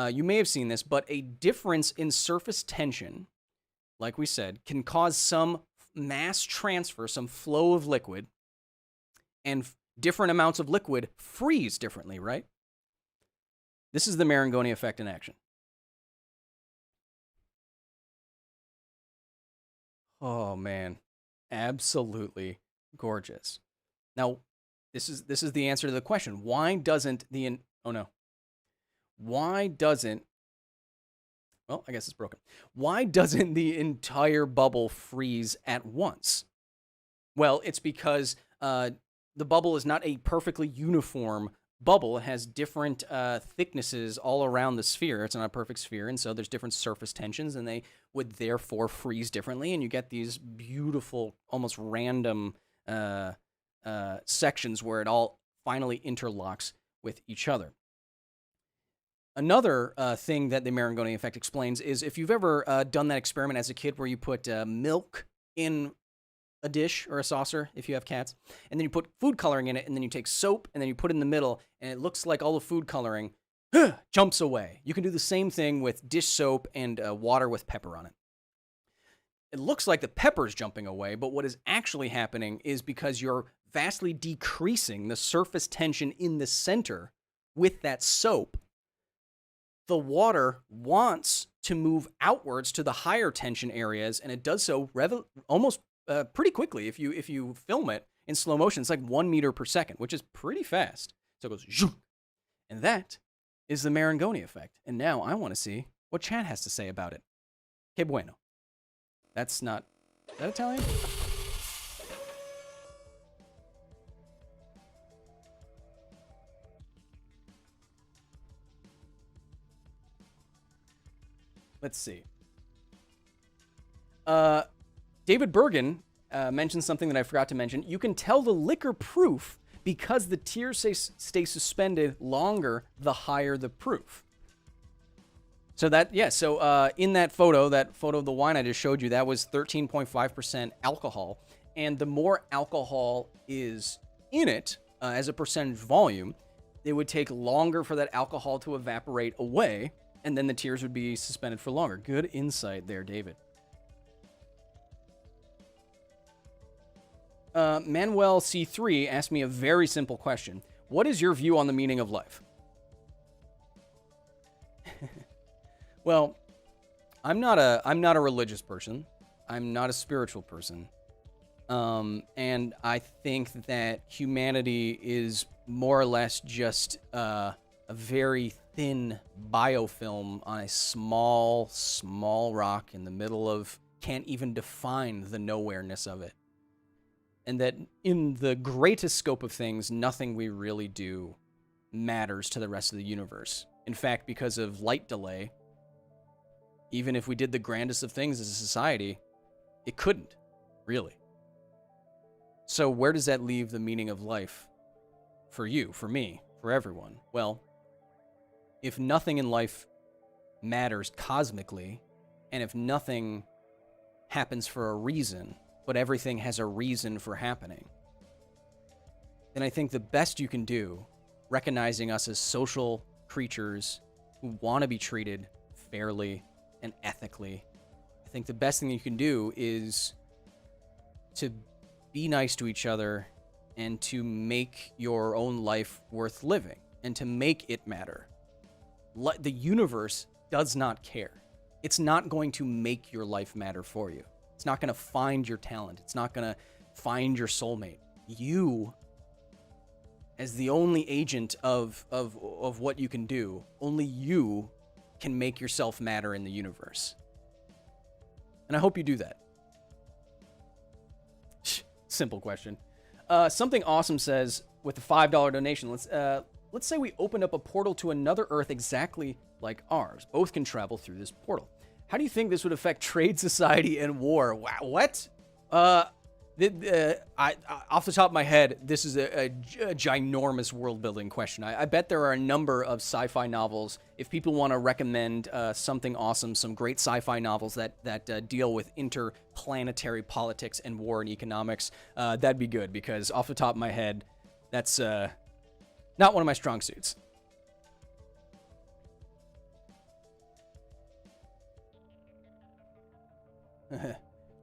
you may have seen this, but a difference in surface tension, like we said, can cause some mass transfer, some flow of liquid, and different amounts of liquid freeze differently, right? This is the Marangoni effect in action. Oh man, absolutely gorgeous. Now, this is the answer to the question. Why doesn't well, I guess it's broken. Why doesn't the entire bubble freeze at once? Well, it's because the bubble is not a perfectly uniform bubble. It has different thicknesses all around the sphere. It's not a perfect sphere, and so there's different surface tensions, and they would therefore freeze differently, and you get these beautiful, almost random sections where it all finally interlocks with each other. Another thing that the Marangoni effect explains is if you've ever done that experiment as a kid where you put milk in a dish or a saucer, if you have cats, and then you put food coloring in it, and then you take soap, and then you put it in the middle, and it looks like all the food coloring jumps away. You can do the same thing with dish soap and water with pepper on it. It looks like the pepper's jumping away, but what is actually happening is because you're vastly decreasing the surface tension in the center with that soap, the water wants to move outwards to the higher tension areas, and it does so almost pretty quickly. If you film it in slow motion, it's like 1 meter per second, which is pretty fast. So it goes, zoom, and that is the Marangoni effect. And now I want to see what Chad has to say about it. Que bueno. That's not, is that Italian? Let's see. David Bergen mentioned something that I forgot to mention. You can tell the liquor proof Because the tears stay suspended longer, the higher the proof. So in that photo of the wine I just showed you, that was 13.5% alcohol. And the more alcohol is in it as a percentage volume, it would take longer for that alcohol to evaporate away, and then the tears would be suspended for longer. Good insight there, David. Manuel C3 asked me a very simple question. What is your view on the meaning of life? Well, I'm not a religious person. I'm not a spiritual person. And I think that humanity is more or less just a very thin biofilm on a small rock in the middle of, can't even define the nowhereness of it. And that in the greatest scope of things, nothing we really do matters to the rest of the universe. In fact, because of light delay, even if we did the grandest of things as a society, it couldn't, really. So where does that leave the meaning of life for you, for me, for everyone? Well, if nothing in life matters cosmically, and if nothing happens for a reason, but everything has a reason for happening, then I think the best you can do, recognizing us as social creatures who want to be treated fairly and ethically, I think the best thing you can do is to be nice to each other and to make your own life worth living and to make it matter. The universe does not care. It's not going to make your life matter for you. It's not going to find your talent. It's not going to find your soulmate. You, as the only agent of what you can do, only you can make yourself matter in the universe. And I hope you do that. Simple question. Something Awesome says with a $5 donation, let's say we opened up a portal to another Earth exactly like ours. Both can travel through this portal. How do you think this would affect trade, society, and war? Wow, what? Off the top of my head, this is a ginormous world-building question. I bet there are a number of sci-fi novels. If people want to recommend something awesome, some great sci-fi novels that deal with interplanetary politics and war and economics, that'd be good, because off the top of my head, that's not one of my strong suits.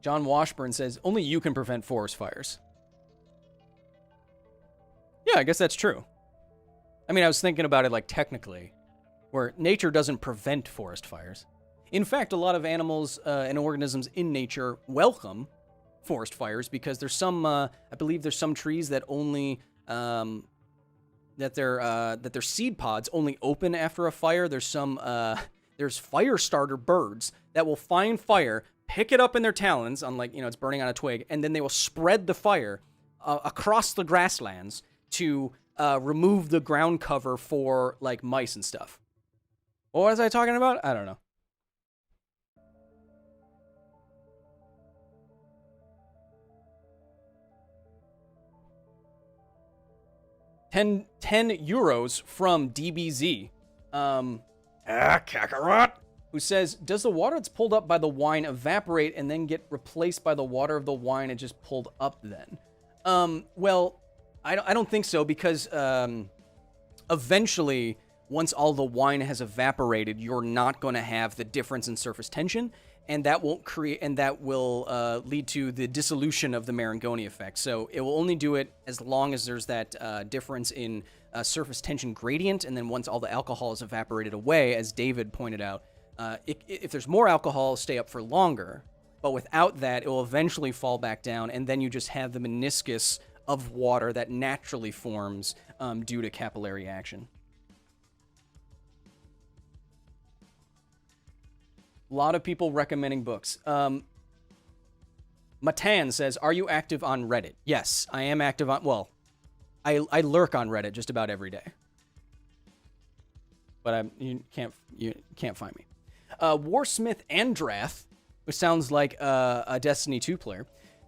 John Washburn says, only you can prevent forest fires. Yeah, I guess that's true. I mean, I was thinking about it like technically, where nature doesn't prevent forest fires. In fact, a lot of animals and organisms in nature welcome forest fires because there's some, I believe there's some trees that only, that their seed pods only open after a fire. There's some, there's fire starter birds that will find fire, pick it up in their talons, unlike, it's burning on a twig, and then they will spread the fire across the grasslands to remove the ground cover for, like, mice and stuff. What was I talking about? I don't know. €10 from DBZ. Kakarot. Who says, does the water that's pulled up by the wine evaporate and then get replaced by the water of the wine it just pulled up then? Well, I don't think so, because eventually, once all the wine has evaporated, you're not going to have the difference in surface tension, and that will lead to the dissolution of the Marangoni effect. So it will only do it as long as there's that difference in surface tension gradient, and then once all the alcohol is evaporated away, as David pointed out, if there's more alcohol, it'll stay up for longer. But without that, it will eventually fall back down, and then you just have the meniscus of water that naturally forms due to capillary action. A lot of people recommending books. Matan says, are you active on Reddit? Yes, I am active on... Well, I lurk on Reddit just about every day. But you can't find me. Warsmith Andrath, which sounds like a Destiny 2 player,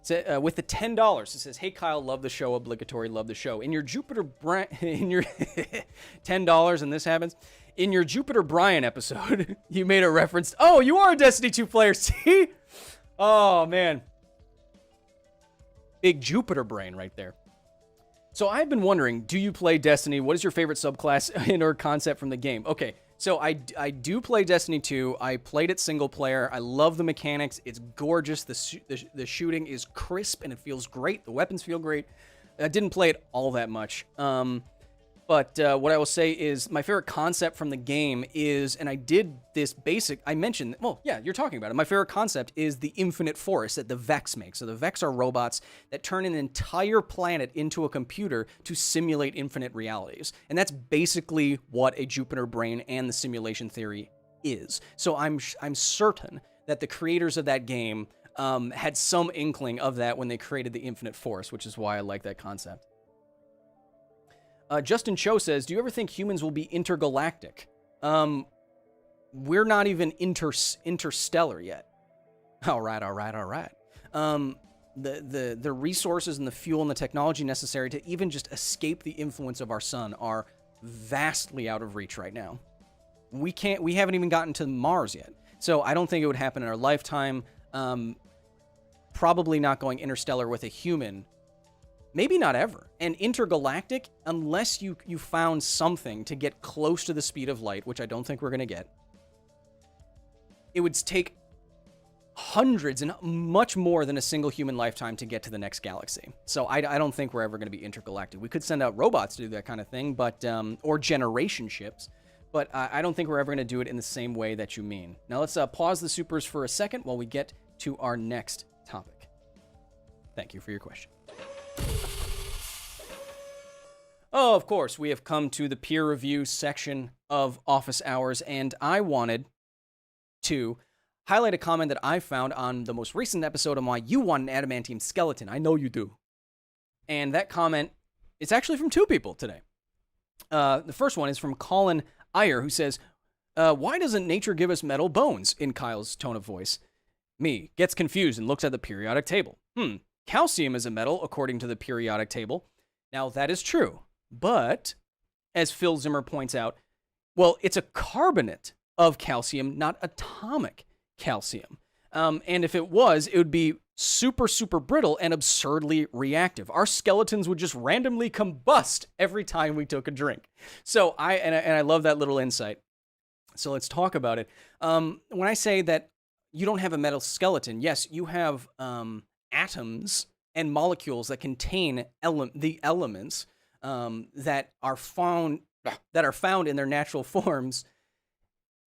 With the $10, it says, "Hey Kyle, love the show. Obligatory, love the show. In your in your $10, and this happens. In your Jupiter Brian episode, you made a reference. Oh, you are a Destiny 2 player. See? Oh man, big Jupiter brain right there. So I've been wondering, do you play Destiny? What is your favorite subclass and or concept from the game? Okay, so I do play Destiny 2. I played it single player. I love the mechanics. It's gorgeous. The shooting is crisp and it feels great. The weapons feel great. I didn't play it all that much. But what I will say is my favorite concept from the game is, and I did this basic, I mentioned, well, yeah, you're talking about it. My favorite concept is the infinite forest that the Vex make. So the Vex are robots that turn an entire planet into a computer to simulate infinite realities. And that's basically what a Jupiter brain and the simulation theory is. So I'm certain that the creators of that game had some inkling of that when they created the infinite forest, which is why I like that concept. Justin Cho says, do you ever think humans will be intergalactic? We're not even interstellar yet. All right. The resources and the fuel and the technology necessary to even just escape the influence of our sun are vastly out of reach right now. We haven't even gotten to Mars yet. So I don't think it would happen in our lifetime. Probably not going interstellar with a human. Maybe not ever. And intergalactic, unless you found something to get close to the speed of light, which I don't think we're going to get, it would take hundreds and much more than a single human lifetime to get to the next galaxy. So I don't think we're ever going to be intergalactic. We could send out robots to do that kind of thing, but or generation ships, but I don't think we're ever going to do it in the same way that you mean. Now let's pause the supers for a second while we get to our next topic. Thank you for your question. Oh, of course, we have come to the peer review section of Office Hours, and I wanted to highlight a comment that I found on the most recent episode on why you want an adamantium skeleton. I know you do. And that comment is actually from two people today. The first one is from Colin Iyer, who says, why doesn't nature give us metal bones? In Kyle's tone of voice. Me gets confused and looks at the periodic table. Calcium is a metal according to the periodic table. Now, that is true. But, as Phil Zimmer points out, well, it's a carbonate of calcium, not atomic calcium. And if it was, it would be super, super brittle and absurdly reactive. Our skeletons would just randomly combust every time we took a drink. So I love that little insight. So let's talk about it. When I say that you don't have a metal skeleton, yes, you have atoms and molecules that contain the elements that are found in their natural forms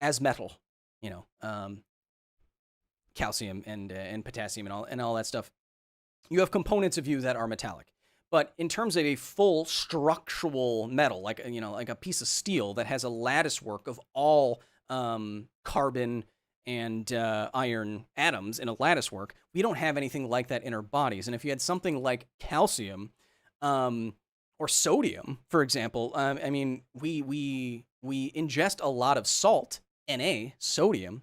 as metal, calcium and potassium and all that stuff. You have components of you that are metallic, but in terms of a full structural metal, like a piece of steel that has a lattice work of all carbon and iron atoms in a lattice work, we don't have anything like that in our bodies. And if you had something like calcium, or sodium, for example, we ingest a lot of salt, Na, sodium.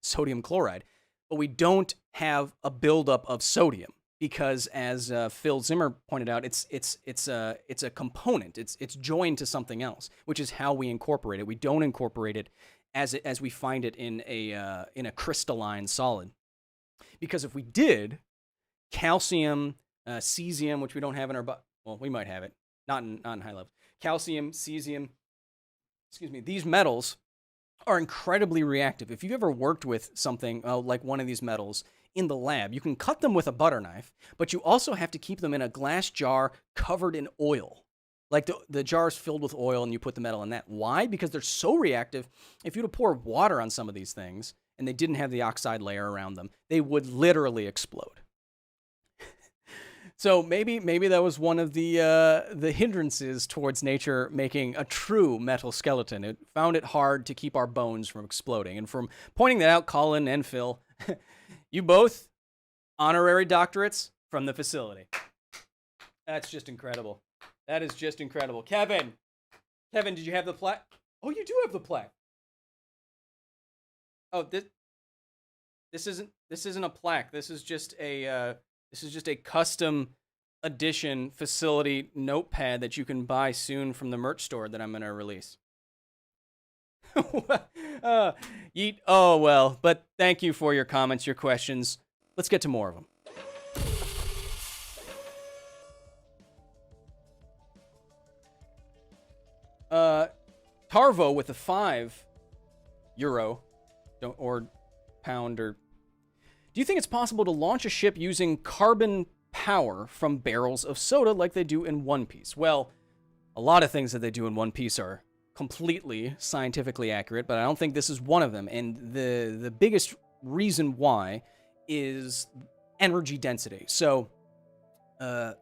Sodium chloride, but we don't have a buildup of sodium because, as Phil Zimmer pointed out, it's a component. It's joined to something else, which is how we incorporate it. We don't incorporate it as we find it in a crystalline solid, because if we did, calcium, cesium, which we don't have in our body. Well, we might have it, not in high level. Calcium, cesium, these metals are incredibly reactive. If you've ever worked with something like one of these metals in the lab, you can cut them with a butter knife, but you also have to keep them in a glass jar covered in oil. Like the jar is filled with oil and you put the metal in that. Why? Because they're so reactive. If you were to pour water on some of these things and they didn't have the oxide layer around them, they would literally explode. So maybe that was one of the hindrances towards nature making a true metal skeleton. It found it hard to keep our bones from exploding. And from pointing that out, Colin and Phil, you both honorary doctorates from the facility. That's just incredible. That is just incredible. Kevin, did you have the plaque? Oh, you do have the plaque. Oh, this isn't a plaque. This is just a This is just a custom edition facility notepad that you can buy soon from the merch store that I'm going to release. Yeet. Oh, well, but thank you for your comments, your questions. Let's get to more of them. Tarvo with a €5 or pound or... Do you think it's possible to launch a ship using carbon power from barrels of soda like they do in One Piece? Well, a lot of things that they do in One Piece are completely scientifically accurate, but I don't think this is one of them. And the biggest reason why is energy density. So, the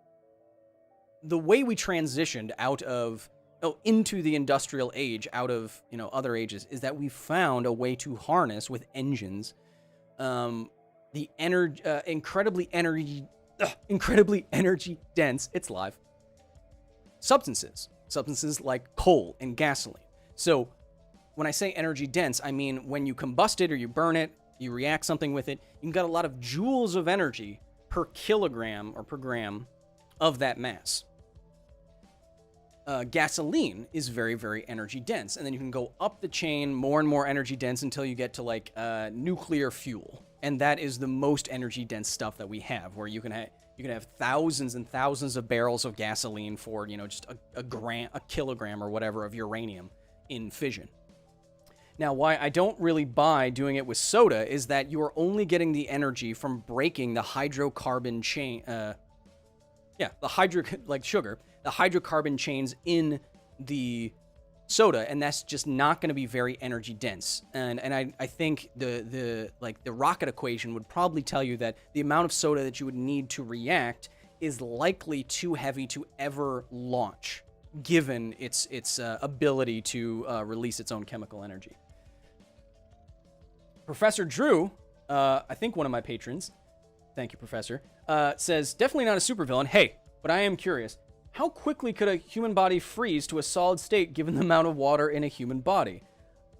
way we transitioned into the industrial age, out of other ages, is that we found a way to harness with engines, the incredibly energy dense. It's live. Substances like coal and gasoline. So when I say energy dense, I mean when you combust it or you burn it, you react something with it, you got a lot of joules of energy per kilogram or per gram of that mass. Gasoline is very, very energy dense, and then you can go up the chain more and more energy dense until you get to like nuclear fuel, and that is the most energy dense stuff that we have, where you can have thousands and thousands of barrels of gasoline for just a kilogram or whatever of uranium in fission. Now, why I don't really buy doing it with soda is that you are only getting the energy from breaking the hydrocarbon chain. The hydrocarbon chains in the soda, and that's just not going to be very energy dense. And I think the rocket equation would probably tell you that the amount of soda that you would need to react is likely too heavy to ever launch, given its ability to release its own chemical energy. Professor Drew, I think one of my patrons, thank you, Professor, says, definitely not a supervillain. Hey, but I am curious. How quickly could a human body freeze to a solid state given the amount of water in a human body?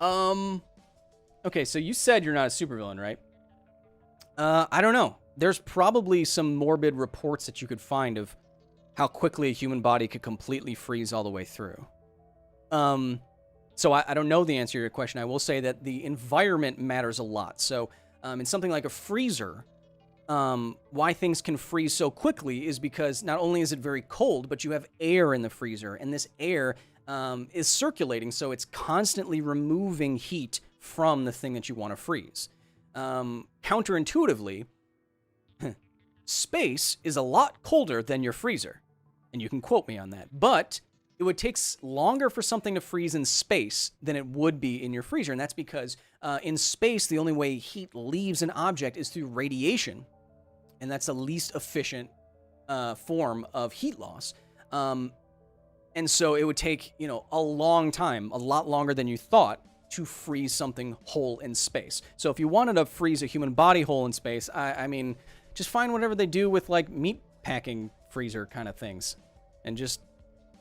Okay, so you said you're not a supervillain, right? I don't know. There's probably some morbid reports that you could find of how quickly a human body could completely freeze all the way through. So I don't know the answer to your question. I will say that the environment matters a lot. So in something like a freezer, why things can freeze so quickly is because not only is it very cold, but you have air in the freezer, and this air is circulating, so it's constantly removing heat from the thing that you want to freeze. Counterintuitively, space is a lot colder than your freezer, and you can quote me on that, but it would take longer for something to freeze in space than it would be in your freezer, and that's because in space, the only way heat leaves an object is through radiation, and that's the least efficient form of heat loss. And so it would take, a long time, a lot longer than you thought, to freeze something whole in space. So if you wanted to freeze a human body whole in space, I mean, just find whatever they do with, like, meat packing freezer kind of things, and just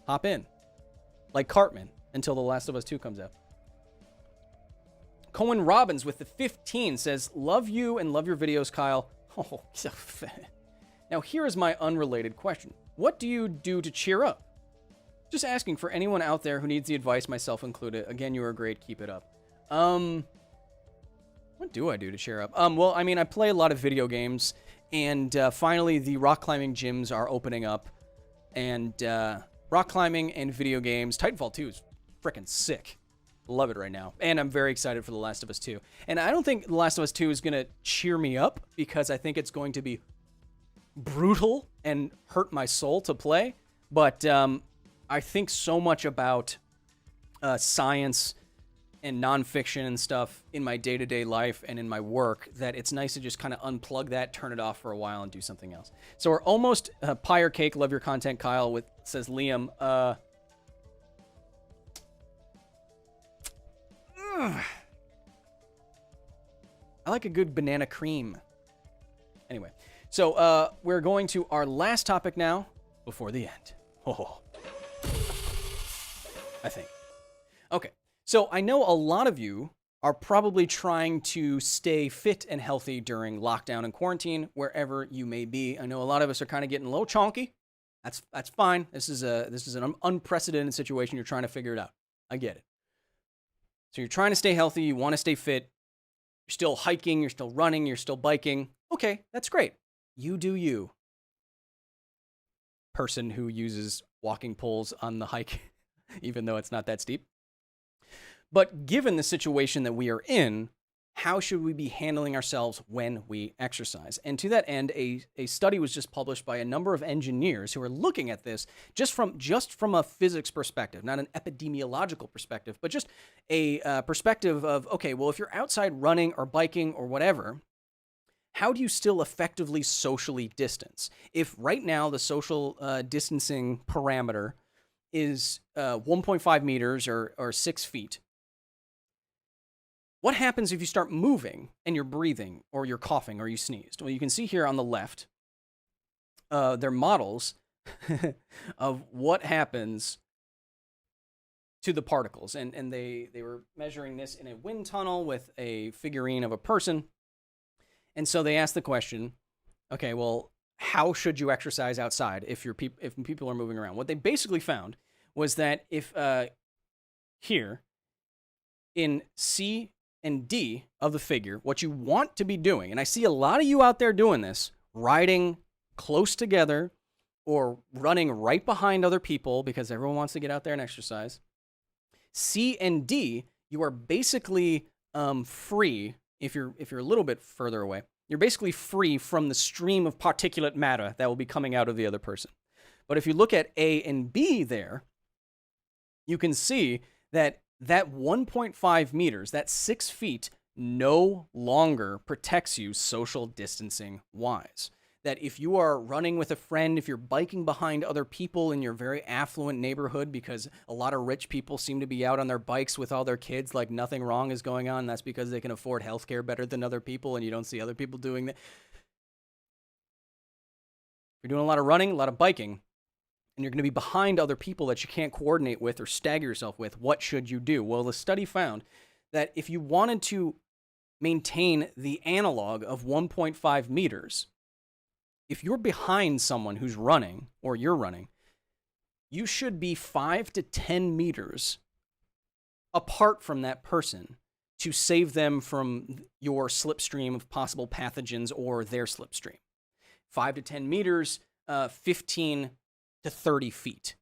hop in. Like Cartman, until The Last of Us 2 comes out. Cohen Robbins with the 15 says, love you and love your videos, Kyle. Oh, now here is my unrelated question. What do you do to cheer up? Just asking for anyone out there who needs the advice, myself included. Again, you are great. Keep it up. What do I do to cheer up? Well, I mean, I play a lot of video games, and finally the rock climbing gyms are opening up, and rock climbing and video games. Titanfall 2 is freaking sick. Love it right now. And I'm very excited for The Last of Us 2. And I don't think The Last of Us 2 is going to cheer me up, because I think it's going to be brutal and hurt my soul to play. But I think so much about science and nonfiction and stuff in my day-to-day life and in my work that it's nice to just kind of unplug that, turn it off for a while, and do something else. So we're almost pie or cake. Love your content, Kyle, says Liam. I like a good banana cream. Anyway, so we're going to our last topic now before the end. Oh, I think. Okay, so I know a lot of you are probably trying to stay fit and healthy during lockdown and quarantine, wherever you may be. I know a lot of us are kind of getting a little chonky. That's fine. This is an unprecedented situation. You're trying to figure it out. I get it. So you're trying to stay healthy. You want to stay fit. You're still hiking. You're still running. You're still biking. Okay, that's great. You do you. Person who uses walking poles on the hike, even though it's not that steep. But given the situation that we are in, how should we be handling ourselves when we exercise? And to that end, a study was just published by a number of engineers who are looking at this just from a physics perspective, not an epidemiological perspective, but just a perspective of, okay, well, if you're outside running or biking or whatever, how do you still effectively socially distance? If right now the social distancing parameter is 1.5 meters or 6 feet, what happens if you start moving and you're breathing or you're coughing or you sneezed? Well, you can see here on the left, they're models of what happens to the particles. And they were measuring this in a wind tunnel with a figurine of a person. And so they asked the question, okay, well, how should you exercise outside if people are moving around? What they basically found was that if here in C and D of the figure, what you want to be doing, and I see a lot of you out there doing this, riding close together or running right behind other people because everyone wants to get out there and exercise. C and D, you are basically free. If you're a little bit further away, you're basically free from the stream of particulate matter that will be coming out of the other person. But if you look at A and B there, you can see that 1.5 meters, that 6 feet, no longer protects you social distancing wise. That if you are running with a friend, if you're biking behind other people in your very affluent neighborhood, because a lot of rich people seem to be out on their bikes with all their kids like nothing wrong is going on, that's because they can afford healthcare better than other people and you don't see other people doing that. If you're doing a lot of running, a lot of biking, and you're going to be behind other people that you can't coordinate with or stagger yourself with, what should you do? Well, the study found that if you wanted to maintain the analog of 1.5 meters, if you're behind someone who's running or you're running, you should be 5 to 10 meters apart from that person to save them from your slipstream of possible pathogens or their slipstream. 5 to 10 meters, 15 to 30 feet,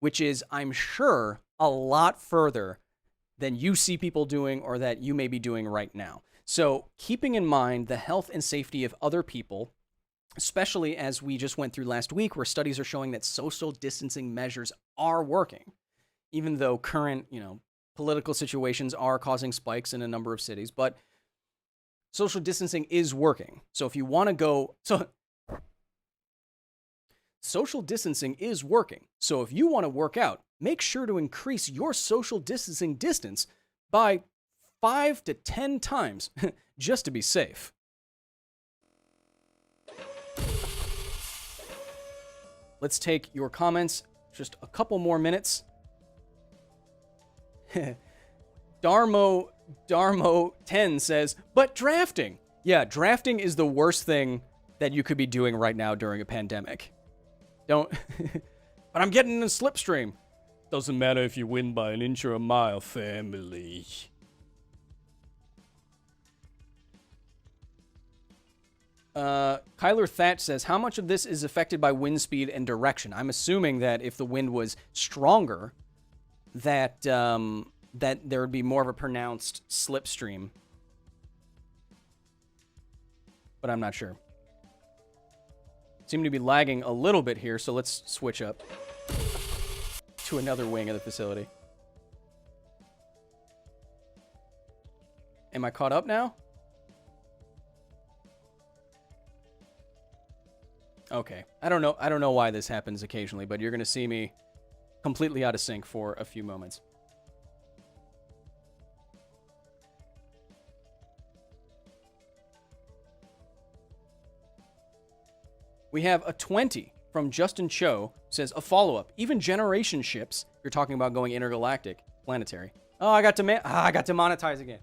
which is, I'm sure, a lot further than you see people doing or that you may be doing right now. So keeping in mind the health and safety of other people, especially as we just went through last week, where studies are showing that social distancing measures are working, even though current, political situations are causing spikes in a number of cities, but social distancing is working. So if you want to go, social distancing is working. So if you want to work out, make sure to increase your social distancing distance by 5 to 10 times just to be safe. Let's take your comments. Just a couple more minutes. Darmo10 says, but drafting. Yeah, drafting is the worst thing that you could be doing right now during a pandemic. Don't, but I'm getting in a slipstream. Doesn't matter if you win by an inch or a mile, family. Kyler Thatch says, how much of this is affected by wind speed and direction? I'm assuming that if the wind was stronger, that there would be more of a pronounced slipstream. But I'm not sure. Seem to be lagging a little bit here, so let's switch up to another wing of the facility. Am I caught up now? Okay. I don't know why this happens occasionally, but you're going to see me completely out of sync for a few moments. We have a 20 from Justin Cho, says, a follow-up. Even generation ships, you're talking about going intergalactic, planetary. Oh, I got to monetize again.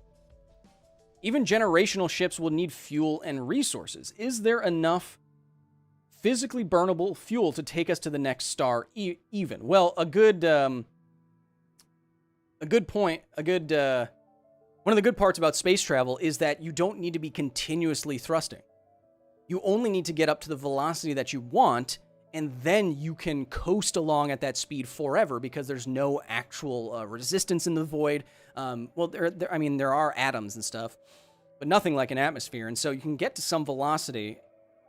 Even generational ships will need fuel and resources. Is there enough physically burnable fuel to take us to the next star even? Well, one of the good parts about space travel is that you don't need to be continuously thrusting. You only need to get up to the velocity that you want, and then you can coast along at that speed forever because there's no actual resistance in the void. There are atoms and stuff, but nothing like an atmosphere. And so you can get to some velocity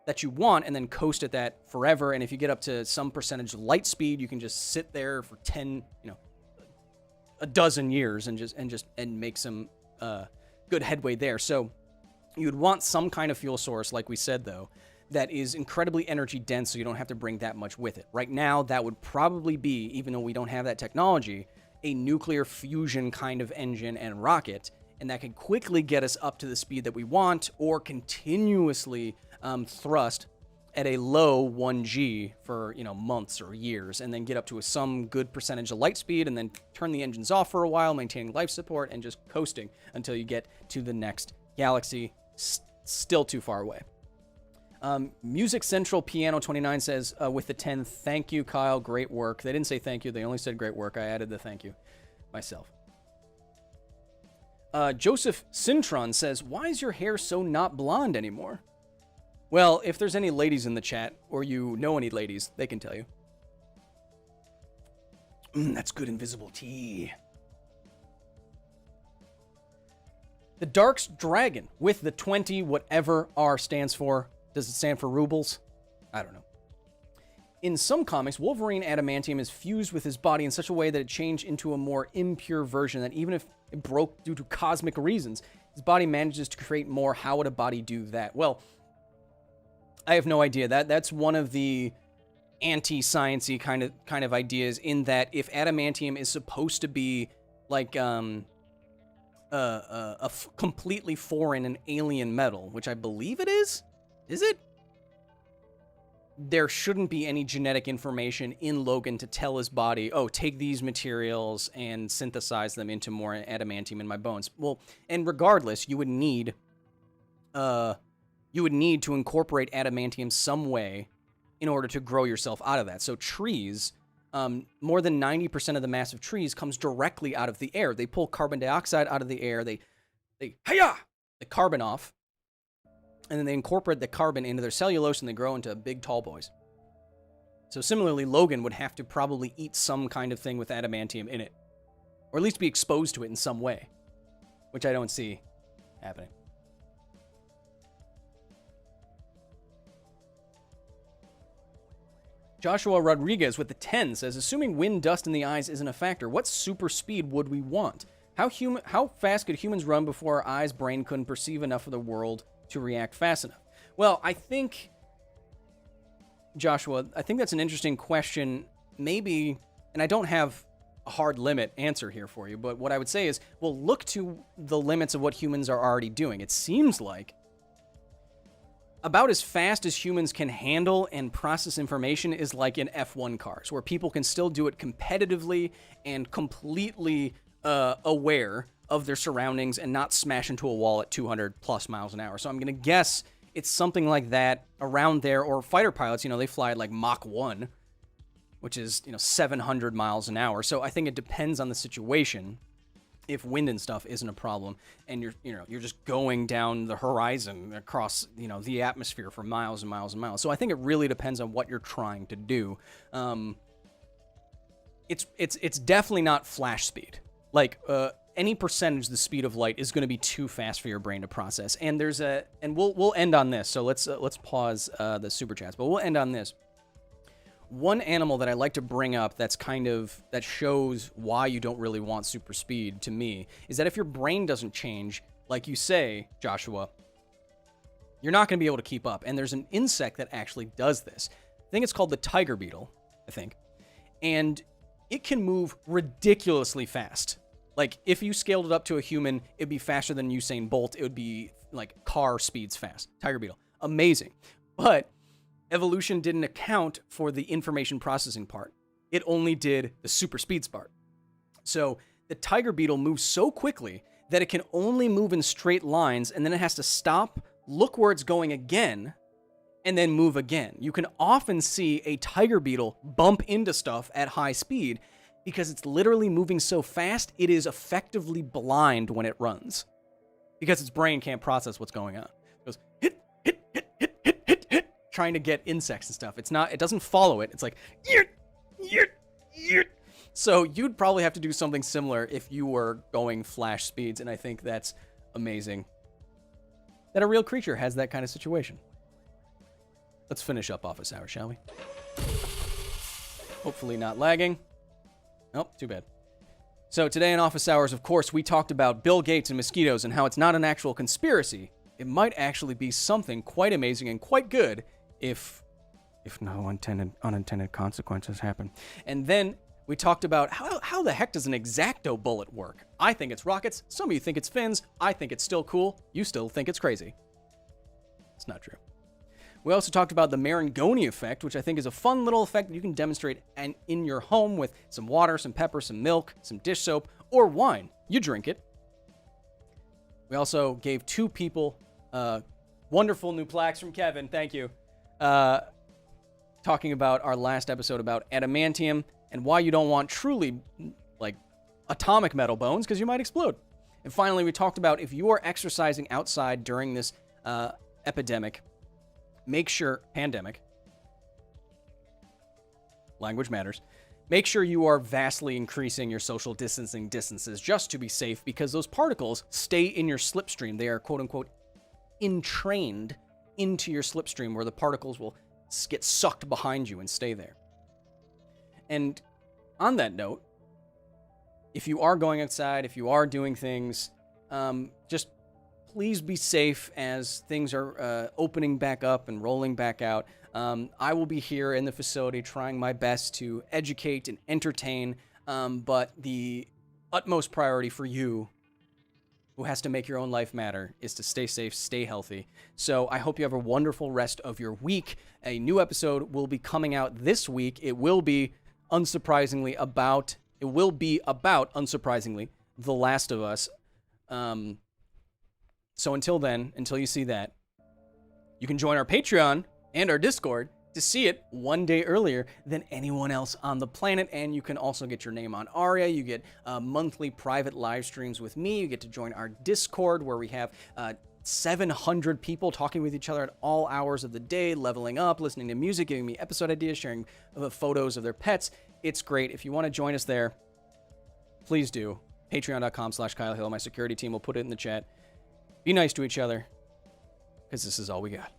that you want and then coast at that forever. And if you get up to some percentage of light speed, you can just sit there for a dozen years and make some good headway there. So you would want some kind of fuel source, like we said, though, that is incredibly energy dense so you don't have to bring that much with it. Right now, that would probably be, even though we don't have that technology, a nuclear fusion kind of engine and rocket, and that could quickly get us up to the speed that we want, or continuously thrust at a low 1G for months or years, and then get up to some good percentage of light speed, and then turn the engines off for a while, maintaining life support, and just coasting until you get to the next galaxy. Still too far away. Music Central Piano 29 says, with the 10, thank you, Kyle, great work. They didn't say thank you, they only said great work. I added the thank you myself. Joseph Cintron says, why is your hair so not blonde anymore? Well, if there's any ladies in the chat, or you know any ladies, they can tell you. That's good invisible tea. The Dark's Dragon with the 20, whatever R stands for. Does it stand for rubles? I don't know. In some comics, Wolverine adamantium is fused with his body in such a way that it changed into a more impure version that even if it broke due to cosmic reasons, his body manages to create more. How would a body do that? Well, I have no idea. That's one of the anti-sciencey kind of ideas, in that if adamantium is supposed to be like completely foreign and alien metal, which I believe it is it? There shouldn't be any genetic information in Logan to tell his body, oh, take these materials and synthesize them into more adamantium in my bones. Well, and regardless, you would need to incorporate adamantium some way in order to grow yourself out of that. So trees, more than 90% of the mass of trees comes directly out of the air. They pull carbon dioxide out of the air. They the carbon off, and then they incorporate the carbon into their cellulose, and they grow into big, tall boys. So similarly, Logan would have to probably eat some kind of thing with adamantium in it, or at least be exposed to it in some way, which I don't see happening. Joshua Rodriguez with the 10 says, assuming wind, dust in the eyes isn't a factor, what super speed would we want? How fast could humans run before our eyes' brain couldn't perceive enough of the world to react fast enough? Well, I think, Joshua, that's an interesting question. Maybe, and I don't have a hard limit answer here for you, but what I would say is, well, look to the limits of what humans are already doing. It seems like about as fast as humans can handle and process information is like in F1 cars, where people can still do it competitively and completely aware of their surroundings and not smash into a wall at 200 plus miles an hour. So I'm going to guess it's something like that around there. Or fighter pilots, they fly at like Mach 1, which is, 700 miles an hour. So I think it depends on the situation. If wind and stuff isn't a problem, and you're just going down the horizon across, the atmosphere for miles and miles and miles. So I think it really depends on what you're trying to do. It's definitely not flash speed. Like, any percentage of the speed of light is going to be too fast for your brain to process. And we'll end on this. So let's pause the super chats, but we'll end on this. One animal that I like to bring up that shows why you don't really want super speed to me is that if your brain doesn't change, like you say, Joshua, you're not going to be able to keep up. And there's an insect that actually does this. I think it's called the tiger beetle, and it can move ridiculously fast. Like, if you scaled it up to a human, it'd be faster than Usain Bolt. It would be like car speeds fast. Tiger beetle. Amazing. But evolution didn't account for the information processing part. It only did the super speeds part. So the tiger beetle moves so quickly that it can only move in straight lines, and then it has to stop, look where it's going again, and then move again. You can often see a tiger beetle bump into stuff at high speed because it's literally moving so fast, it is effectively blind when it runs because its brain can't process what's going on. It goes hit, hit, hit, hit, hit, hit, hit, trying to get insects and stuff. It doesn't follow it. It's like, yurt, yurt, yurt. So you'd probably have to do something similar if you were going flash speeds, and I think that's amazing that a real creature has that kind of situation. Let's finish up office hours, shall we? Hopefully not lagging. Nope, too bad. So today in office hours, of course, we talked about Bill Gates and mosquitoes and how it's not an actual conspiracy. It might actually be something quite amazing and quite good if no unintended consequences happen. And then we talked about how the heck does an X-Acto bullet work? I think it's rockets. Some of you think it's fins. I think it's still cool. You still think it's crazy. It's not true. We also talked about the Marangoni effect, which I think is a fun little effect that you can demonstrate in your home with some water, some pepper, some milk, some dish soap, or wine. You drink it. We also gave 2 people wonderful new plaques from Kevin. Thank you. Talking about our last episode about adamantium and why you don't want truly, like, atomic metal bones because you might explode. And finally, we talked about if you are exercising outside during this epidemic, pandemic, language matters, make sure you are vastly increasing your social distancing distances just to be safe because those particles stay in your slipstream. They are, quote unquote, entrained into your slipstream where the particles will get sucked behind you and stay there. And on that note, if you are going outside, if you are doing things, just please be safe as things are opening back up and rolling back out. I will be here in the facility trying my best to educate and entertain, but the utmost priority for you, who has to make your own life matter, is to stay safe, stay healthy. So I hope you have a wonderful rest of your week. A new episode will be coming out this week. It will be, unsurprisingly, about The Last of Us. So until then, until you see that, you can join our Patreon and our Discord to see it one day earlier than anyone else on the planet. And you can also get your name on ARIA. You get monthly private live streams with me. You get to join our Discord where we have 700 people talking with each other at all hours of the day, leveling up, listening to music, giving me episode ideas, sharing photos of their pets. It's great. If you want to join us there, please do. Patreon.com/Kyle Hill. My security team will put it in the chat. Be nice to each other, because this is all we got.